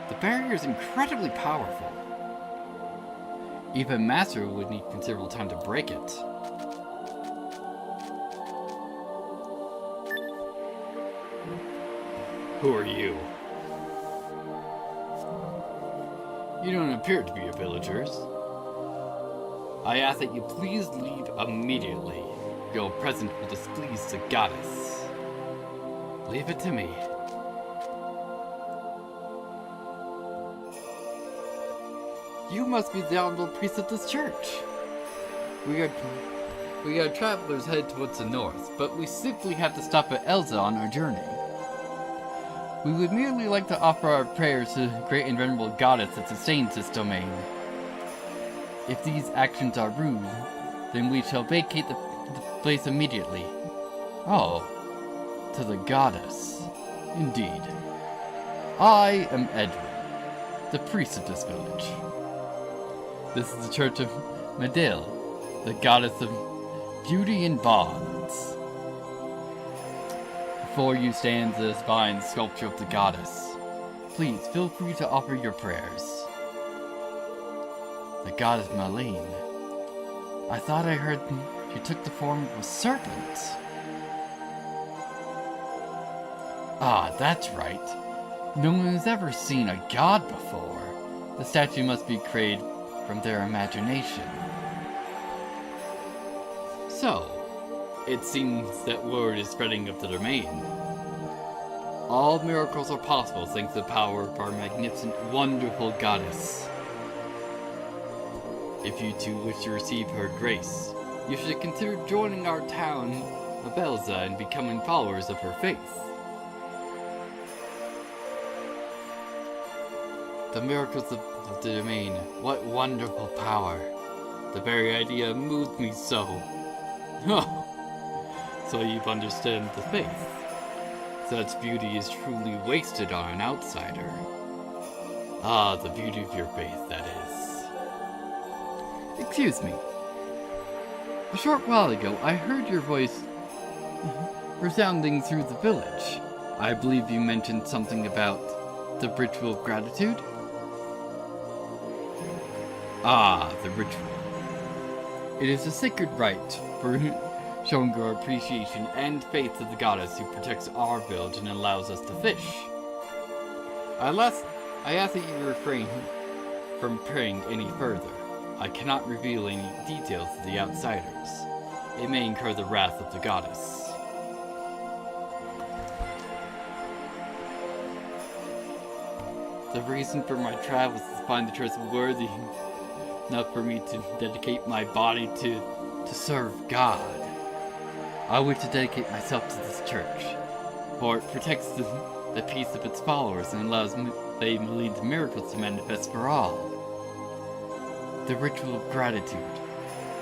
The barrier is incredibly powerful. Even Master would need considerable time to break it. Who are you? You don't appear to be a villagers. I ask that you please leave immediately. Your presence will displease the goddess. Leave it to me. You must be the honorable priest of this church. We are travelers headed towards the north, but we simply have to stop at Elza on our journey. We would merely like to offer our prayers to the great and venerable goddess that sustains this domain. If these actions are rude, then we shall vacate the place immediately. Oh, to the goddess. Indeed. I am Edwin, the priest of this village. This is the Church of Medil, the goddess of beauty and bonds. Before you stands the divine sculpture of the goddess. Please feel free to offer your prayers. The goddess Malene. I thought I heard she took the form of a serpent. Ah, that's right. No one has ever seen a god before. The statue must be created from their imagination. So, it seems that word is spreading of the domain. All miracles are possible thanks to the power of our magnificent, wonderful goddess. If you too wish to receive her grace, you should consider joining our town of Elza and becoming followers of her faith. The miracles of the domain, what wonderful power. The very idea moved me so. So you've understood the faith. Such beauty is truly wasted on an outsider. Ah, the beauty of your faith, that is. Excuse me. A short while ago, I heard your voice resounding through the village. I believe you mentioned something about the ritual of gratitude? Ah, the ritual. It is a sacred rite for showing our appreciation and faith to the goddess who protects our village and allows us to fish. I ask that you refrain from praying any further. I cannot reveal any details to the outsiders. It may incur the wrath of the goddess. The reason for my travels is to find the church worthy enough for me to dedicate my body to serve God. I wish to dedicate myself to this church, for it protects the peace of its followers and allows Malene's miracles to manifest for all. The ritual of gratitude.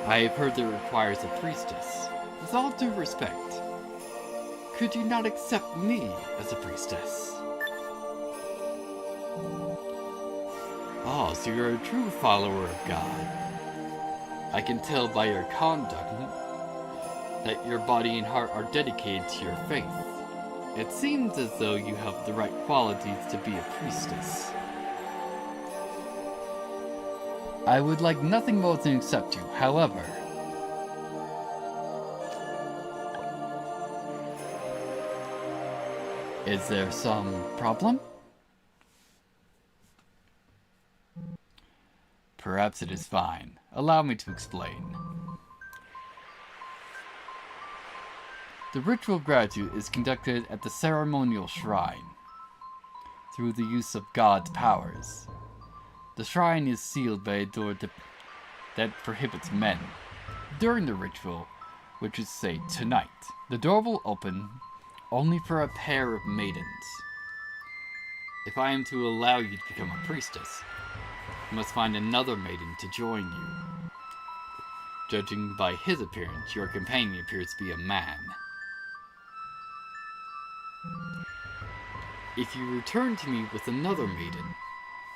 I have heard that it requires a priestess. With all due respect, could you not accept me as a priestess? Oh, so you're a true follower of God. I can tell by your conduct that your body and heart are dedicated to your faith. It seems as though you have the right qualities to be a priestess. I would like nothing more than accept you, however. Is there some problem? Perhaps it is fine. Allow me to explain. The ritual of gratitude is conducted at the ceremonial shrine through the use of God's powers. The shrine is sealed by a door that prohibits men. During the ritual, which is, say, tonight, the door will open only for a pair of maidens. If I am to allow you to become a priestess, you must find another maiden to join you. Judging by his appearance, your companion appears to be a man. If you return to me with another maiden,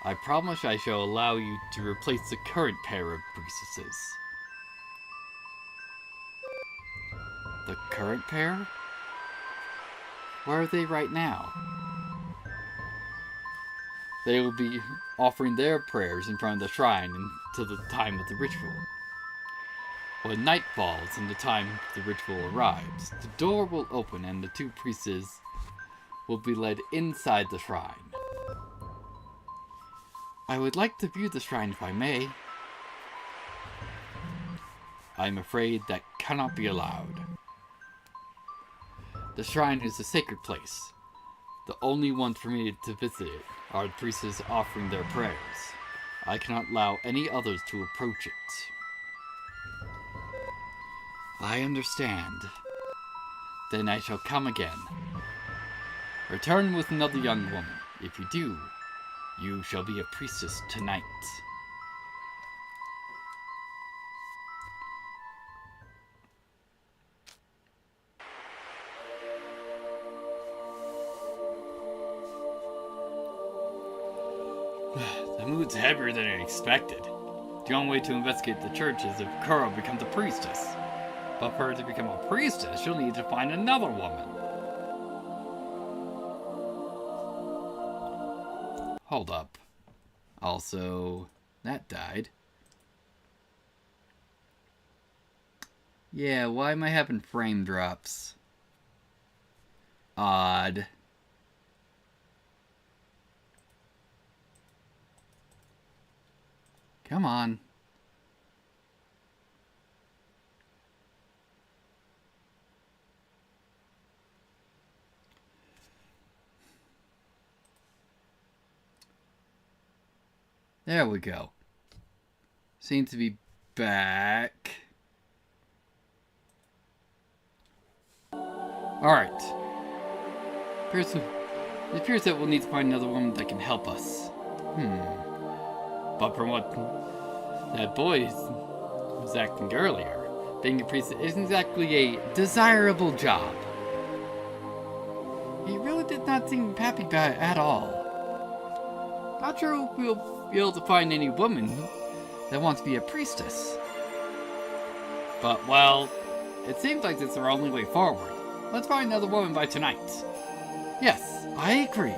I promise I shall allow you to replace the current pair of priestesses. The current pair? Where are they right now? They will be offering their prayers in front of the shrine until the time of the ritual. When night falls and the time the ritual arrives, the door will open and the two priestesses will be led inside the shrine. I would like to view the shrine if I may. I am afraid that cannot be allowed. The shrine is a sacred place. The only ones permitted to visit it are the priestesses offering their prayers. I cannot allow any others to approach it. I understand. Then I shall come again. Return with another young woman. If you do, you shall be a priestess tonight. The mood's heavier than I expected. The only way to investigate the church is if Kuro becomes a priestess. But for her to become a priestess, she'll need to find another woman. Hold up. Also, that died. Yeah, why am I having frame drops? Odd. Come on. There we go. Seems to be back. Alright. It appears that we'll need to find another woman that can help us. But from what that boy was acting earlier, being a priest isn't exactly a desirable job. He really did not seem happy about it at all. Not sure if we'll be able to find any woman that wants to be a priestess. But, well, it seems like it's our only way forward. Let's find another woman by tonight. Yes, I agree.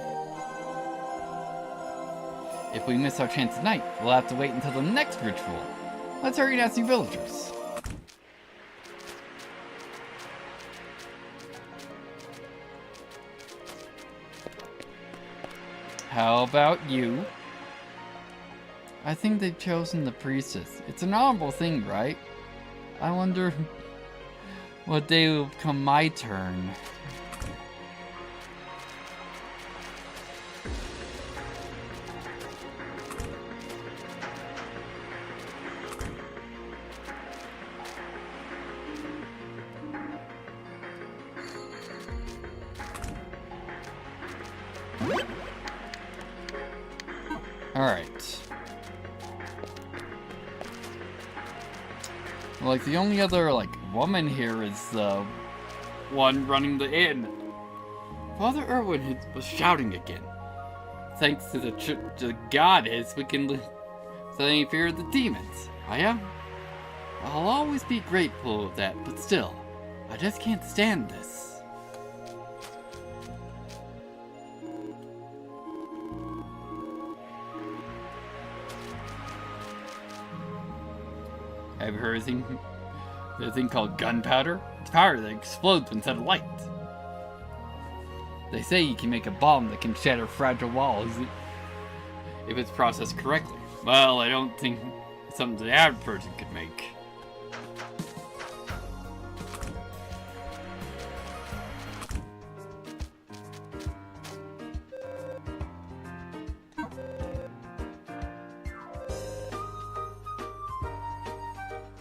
If we miss our chance tonight, we'll have to wait until the next ritual. Let's hurry and ask the villagers. How about you? I think they've chosen the priestess. It's an honorable thing, right? I wonder what day will come my turn. Alright. Like, the only other, woman here is the one running the inn. Father Irwin was shouting again. Thanks to the goddess, we can set any fear of the demons. I am. I'll always be grateful of that, but still, I just can't stand this. Have you heard the thing called gunpowder? It's powder that explodes when set alight. They say you can make a bomb that can shatter fragile walls if it's processed correctly. Well, I don't think it's something the average person could make.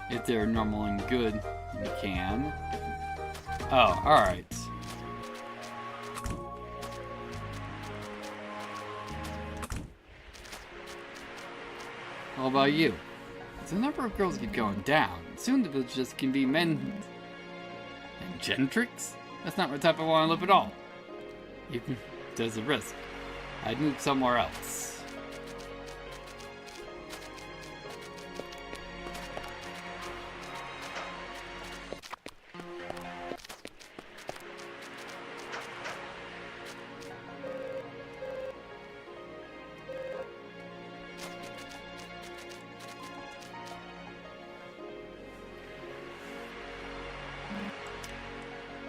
If they're normal and good, you can. Oh, alright. How about you? As the number of girls keep going down, soon the village just can be men and gentrix? That's not my type I want to live at all. Even if there's a risk, I'd move somewhere else.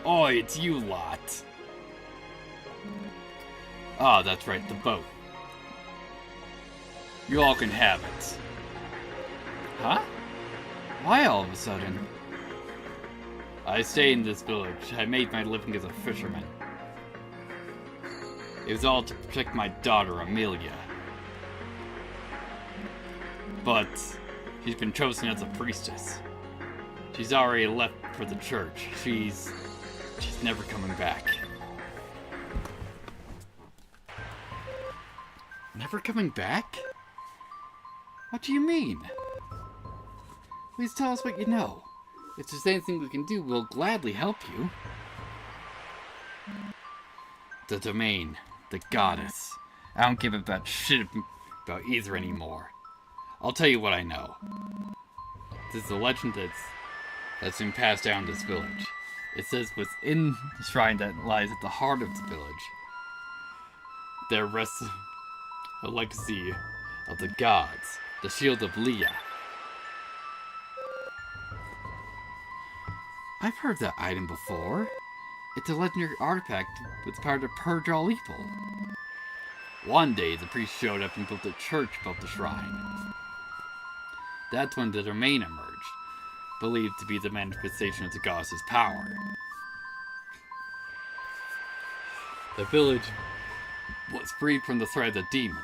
Oi, it's you lot. Ah, that's right, the boat. You all can have it. Huh? Why all of a sudden? I stay in this village. I made my living as a fisherman. It was all to protect my daughter, Amelia. But she's been chosen as a priestess. She's already left for the church. She's never coming back. Never coming back? What do you mean? Please tell us what you know. If there's anything we can do, we'll gladly help you. The domain, the goddess. I don't give a that shit about either anymore. I'll tell you what I know. This is a legend that's been passed down this village. It says within the shrine that lies at the heart of the village, there rests a legacy of the gods, the shield of Leah. I've heard that item before. It's a legendary artifact with the power to purge all evil. One day, the priest showed up and built a church above the shrine. That's when the domain emerged, believed to be the manifestation of the goddess's power. The village was freed from the threat of the demons.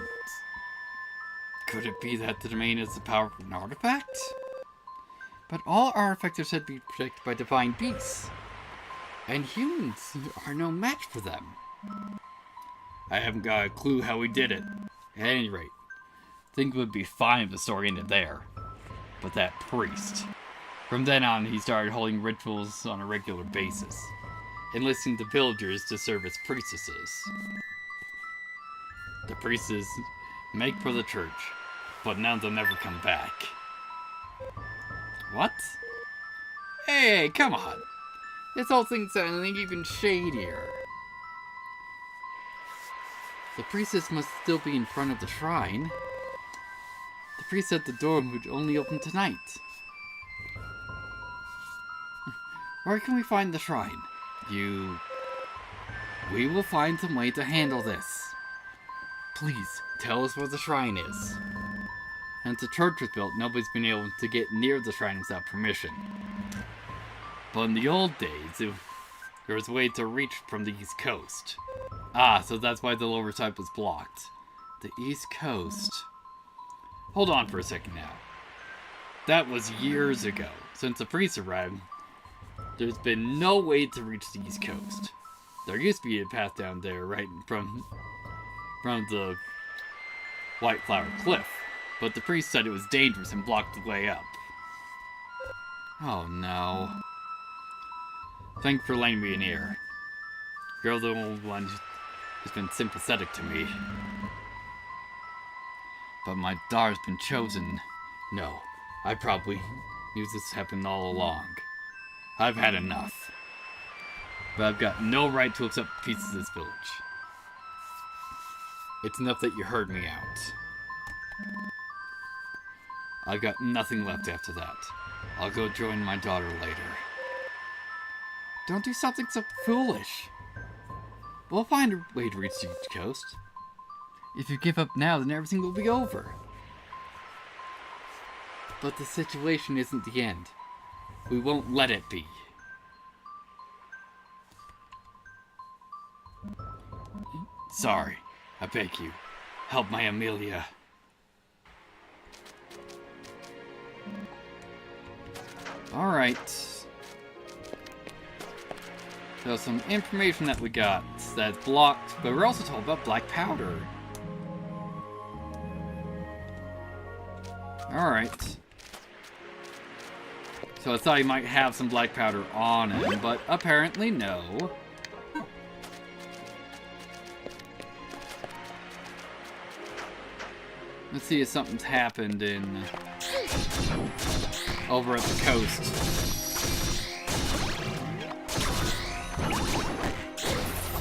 Could it be that the domain is the power of an artifact? But all artifacts are said to be protected by divine beasts, and humans are no match for them. I haven't got a clue how we did it. At any rate, I think it would be fine if the story ended there. But that priest. From then on, he started holding rituals on a regular basis, enlisting the villagers to serve as priestesses. The priestesses make for the church, but none of them ever come back. What? Hey, come on! This whole thing's sounding even shadier. The priestess must still be in front of the shrine. The priest said the door would only open tonight. Where can we find the shrine? We will find some way to handle this. Please, tell us where the shrine is. Since the church was built, nobody's been able to get near the shrine without permission. But in the old days, there was a way to reach from the east coast. Ah, so that's why the lower side was blocked. The east coast. Hold on for a second now. That was years ago. Since the priest arrived, there's been no way to reach the east coast. There used to be a path down there right from the White Flower Cliff, but the priest said it was dangerous and blocked the way up. Oh no. Thanks for lending me an ear. You're the only one who's been sympathetic to me. But my daughter's been chosen. No, I probably knew this happened all along. I've had enough. But I've got no right to accept peace of this village. It's enough that you heard me out. I've got nothing left after that. I'll go join my daughter later. Don't do something so foolish. We'll find a way to reach the coast. If you give up now, then everything will be over. But the situation isn't the end. We won't let it be. Sorry, I beg you. Help my Amelia. Alright. So some information that we got that's blocked, but we're also told about black powder. Alright. So I thought he might have some black powder on him, but apparently no. Let's see if something's happened in... over at the coast.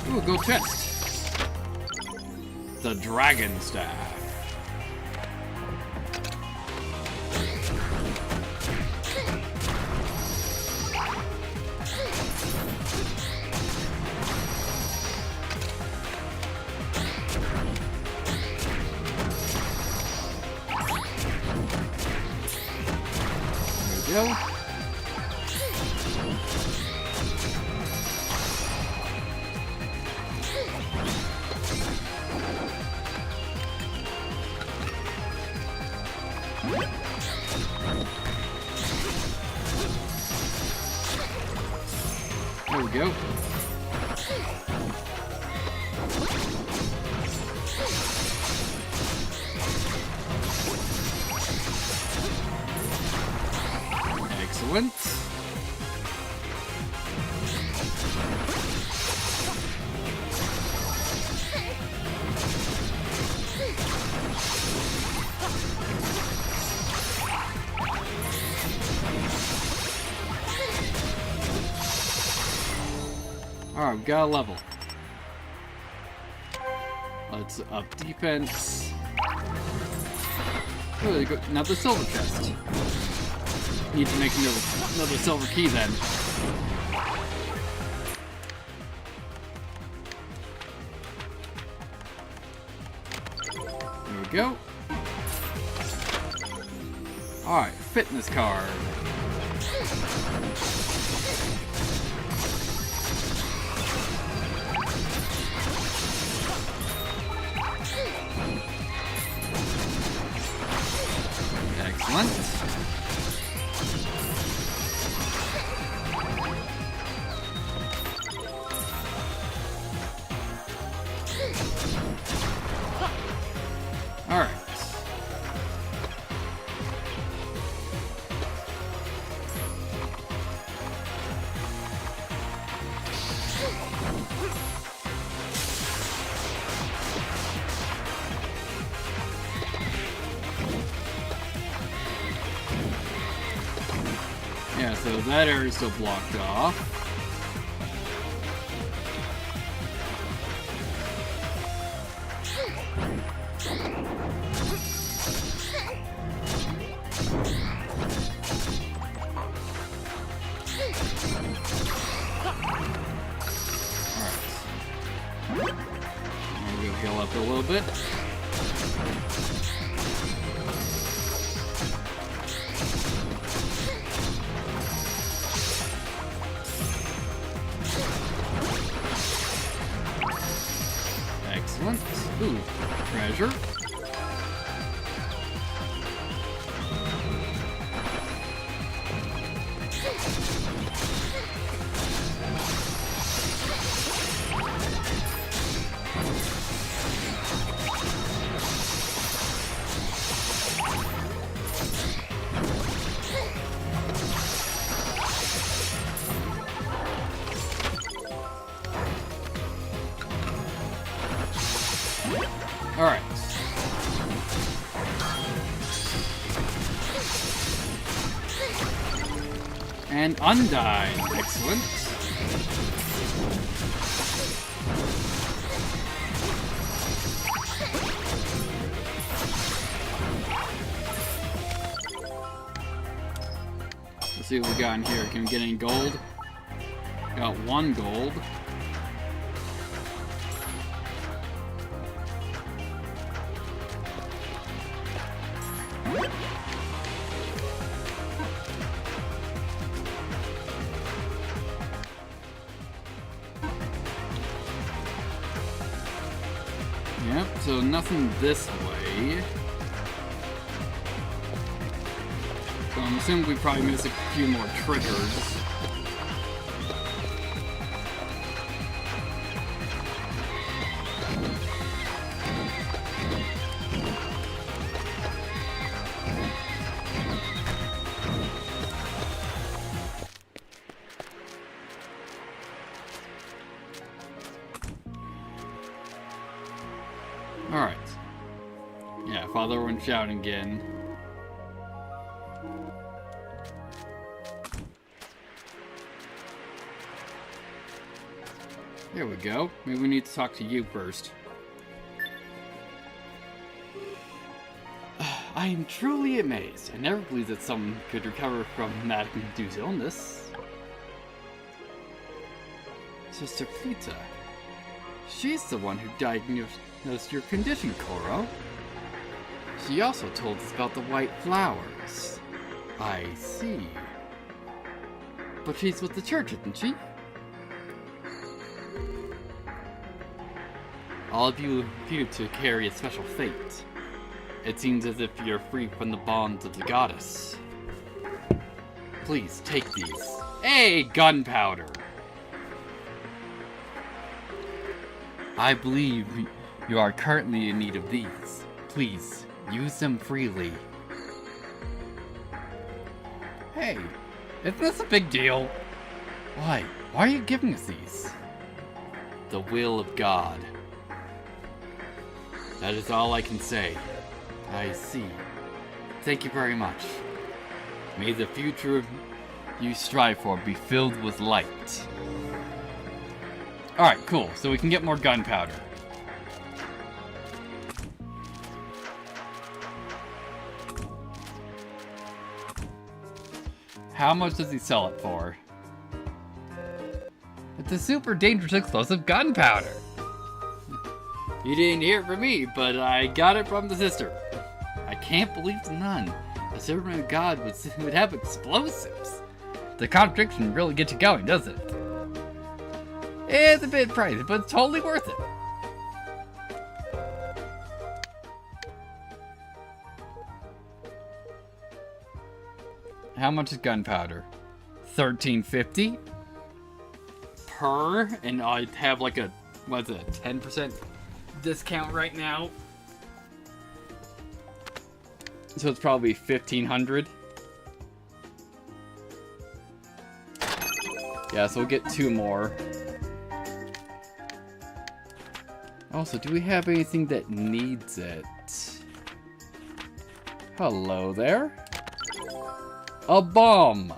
Ooh, gold chest. The dragon staff. There we go. There we go. Excellent. Alright, we've got a level. Let's up defense. Oh, there you go. Now the silver chest. Need to make another silver key then. There we go. Alright, fitness card. Excellent. All right. Yeah, so that area's still blocked off. Alright. Maybe we'll heal up a little bit. Excellent. Ooh, treasure. Alright. And undyed. Excellent. Let's see what we got in here. Can we get any gold? Got 1 gold. So nothing this way. So I'm assuming we probably miss a few more triggers. Alright. Yeah, Father went shouting again. There we go. Maybe we need to talk to you first. I am truly amazed. I never believed that someone could recover from Maddox-induced illness. Sister Pita. She's the one who diagnosed your condition, Koro. She also told us about the white flowers. I see. But she's with the church, isn't she? All of you appear to carry a special fate. It seems as if you're free from the bonds of the goddess. Please, take these. Hey, gunpowder! I believe you are currently in need of these. Please, use them freely. Hey, isn't this a big deal? Why? Why are you giving us these? The will of God. That is all I can say. I see. Thank you very much. May the future you strive for be filled with light. Alright, cool. So we can get more gunpowder. How much does he sell it for? It's a super dangerous explosive gunpowder. You didn't hear it from me, but I got it from the sister. I can't believe the nun. A servant of God would have explosives. The contradiction really gets you going, doesn't it? It's a bit pricey, but it's totally worth it. How much is gunpowder? $13.50 per, and I'd have like a, what's it, 10% discount right now. So it's probably $1,500. Yeah, so we'll get 2 more. Also, do we have anything that needs it? Hello there. A bomb.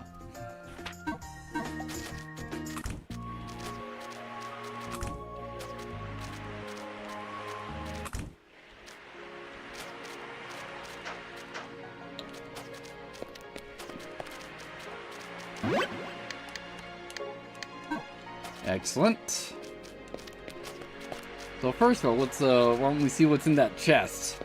Excellent. So first of all, let's why don't we see what's in that chest?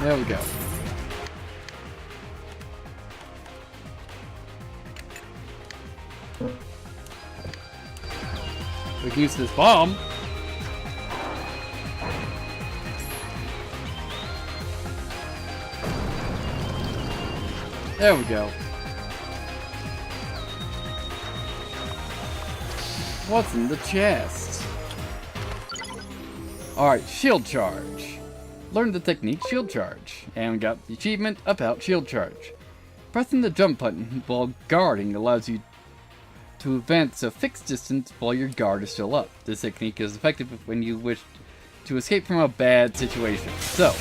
There we go. We can use this bomb. There we go. What's in the chest? Alright, shield charge. Learn the technique shield charge. And we got the achievement about shield charge. Pressing the jump button while guarding allows you to advance a fixed distance while your guard is still up. This technique is effective when you wish to escape from a bad situation. So,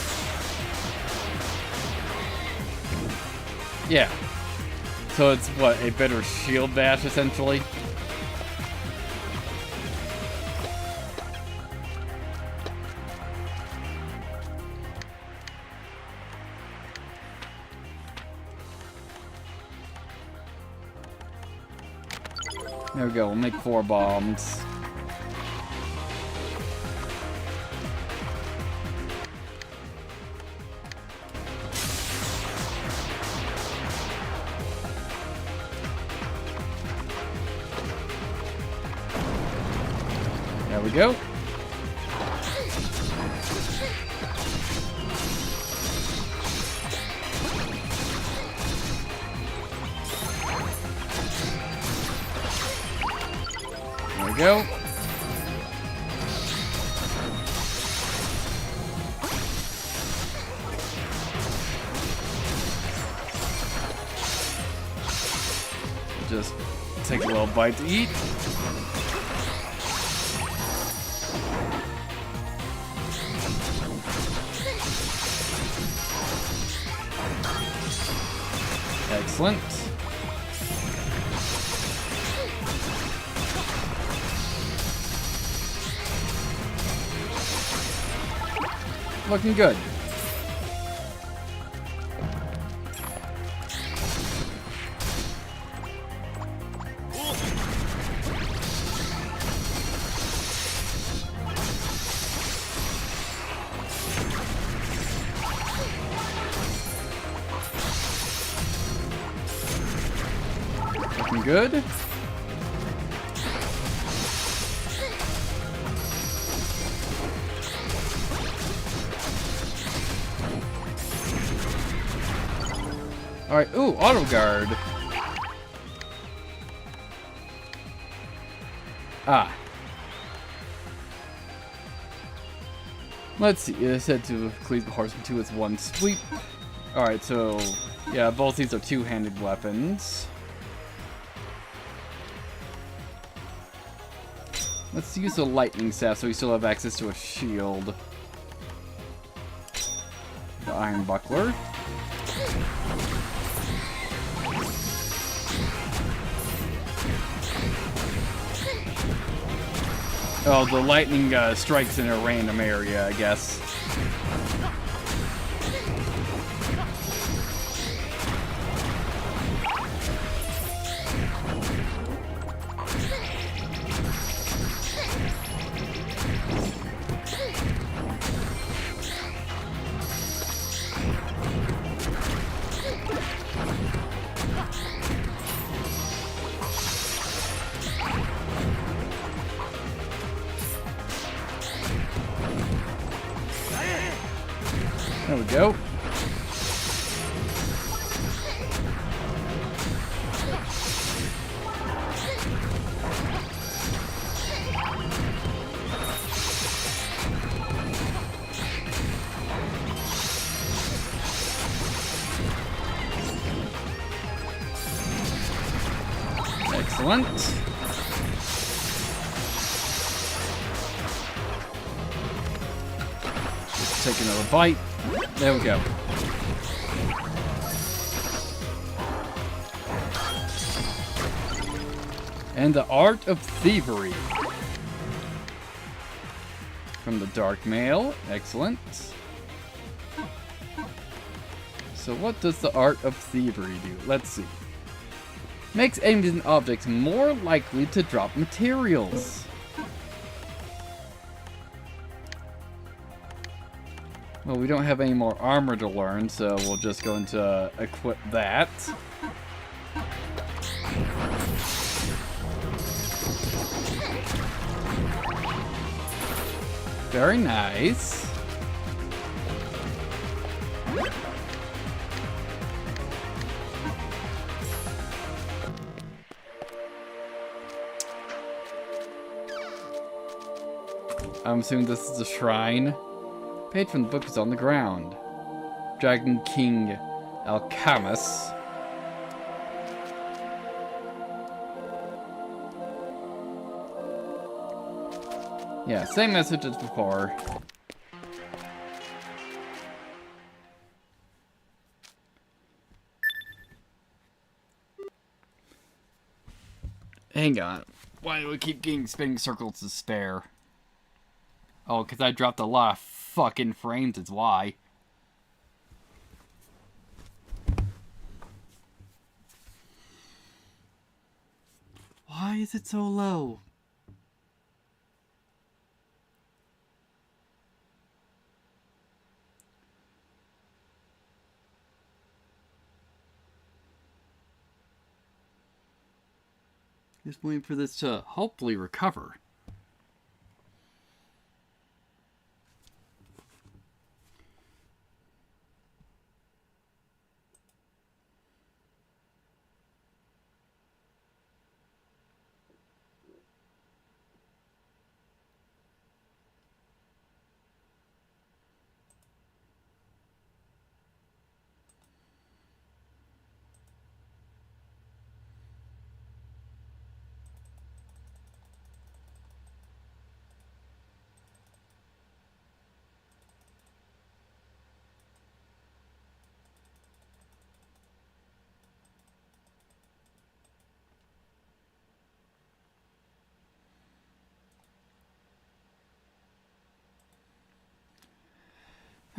yeah. So it's what, a better shield bash essentially? There we go, we'll make 4 bombs. There we go. There we go. Just take a little bite to eat. Excellent. Looking good. Looking good. Alright, ooh, auto guard. Ah. Let's see, it said to cleave the horseman to its one sweep. Alright, so, yeah, both these are two-handed weapons. Let's use the lightning staff so we still have access to a shield. The iron buckler. Oh, the lightning strikes in a random area, I guess. There we go. Excellent. Just take another bite. There we go. And the Art of Thievery. From the Dark Mail. Excellent. So what does the Art of Thievery do? Let's see. Makes enemies and objects more likely to drop materials. Well, we don't have any more armor to learn, so we'll just go into equip that. Very nice. I'm assuming this is a shrine. Page from the book is on the ground. Dragon King Alcamus. Yeah, same message as before. Hang on. Why do we keep getting spinning circles to spare? Oh, because I dropped a lot of fucking frames is why. Why is is it so low? Just waiting for this to hopefully recover.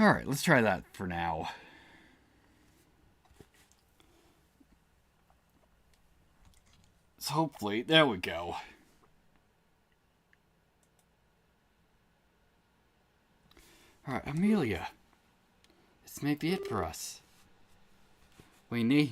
Alright, let's try that for now. So hopefully, there we go. Alright, Amelia. This may be it for us. We need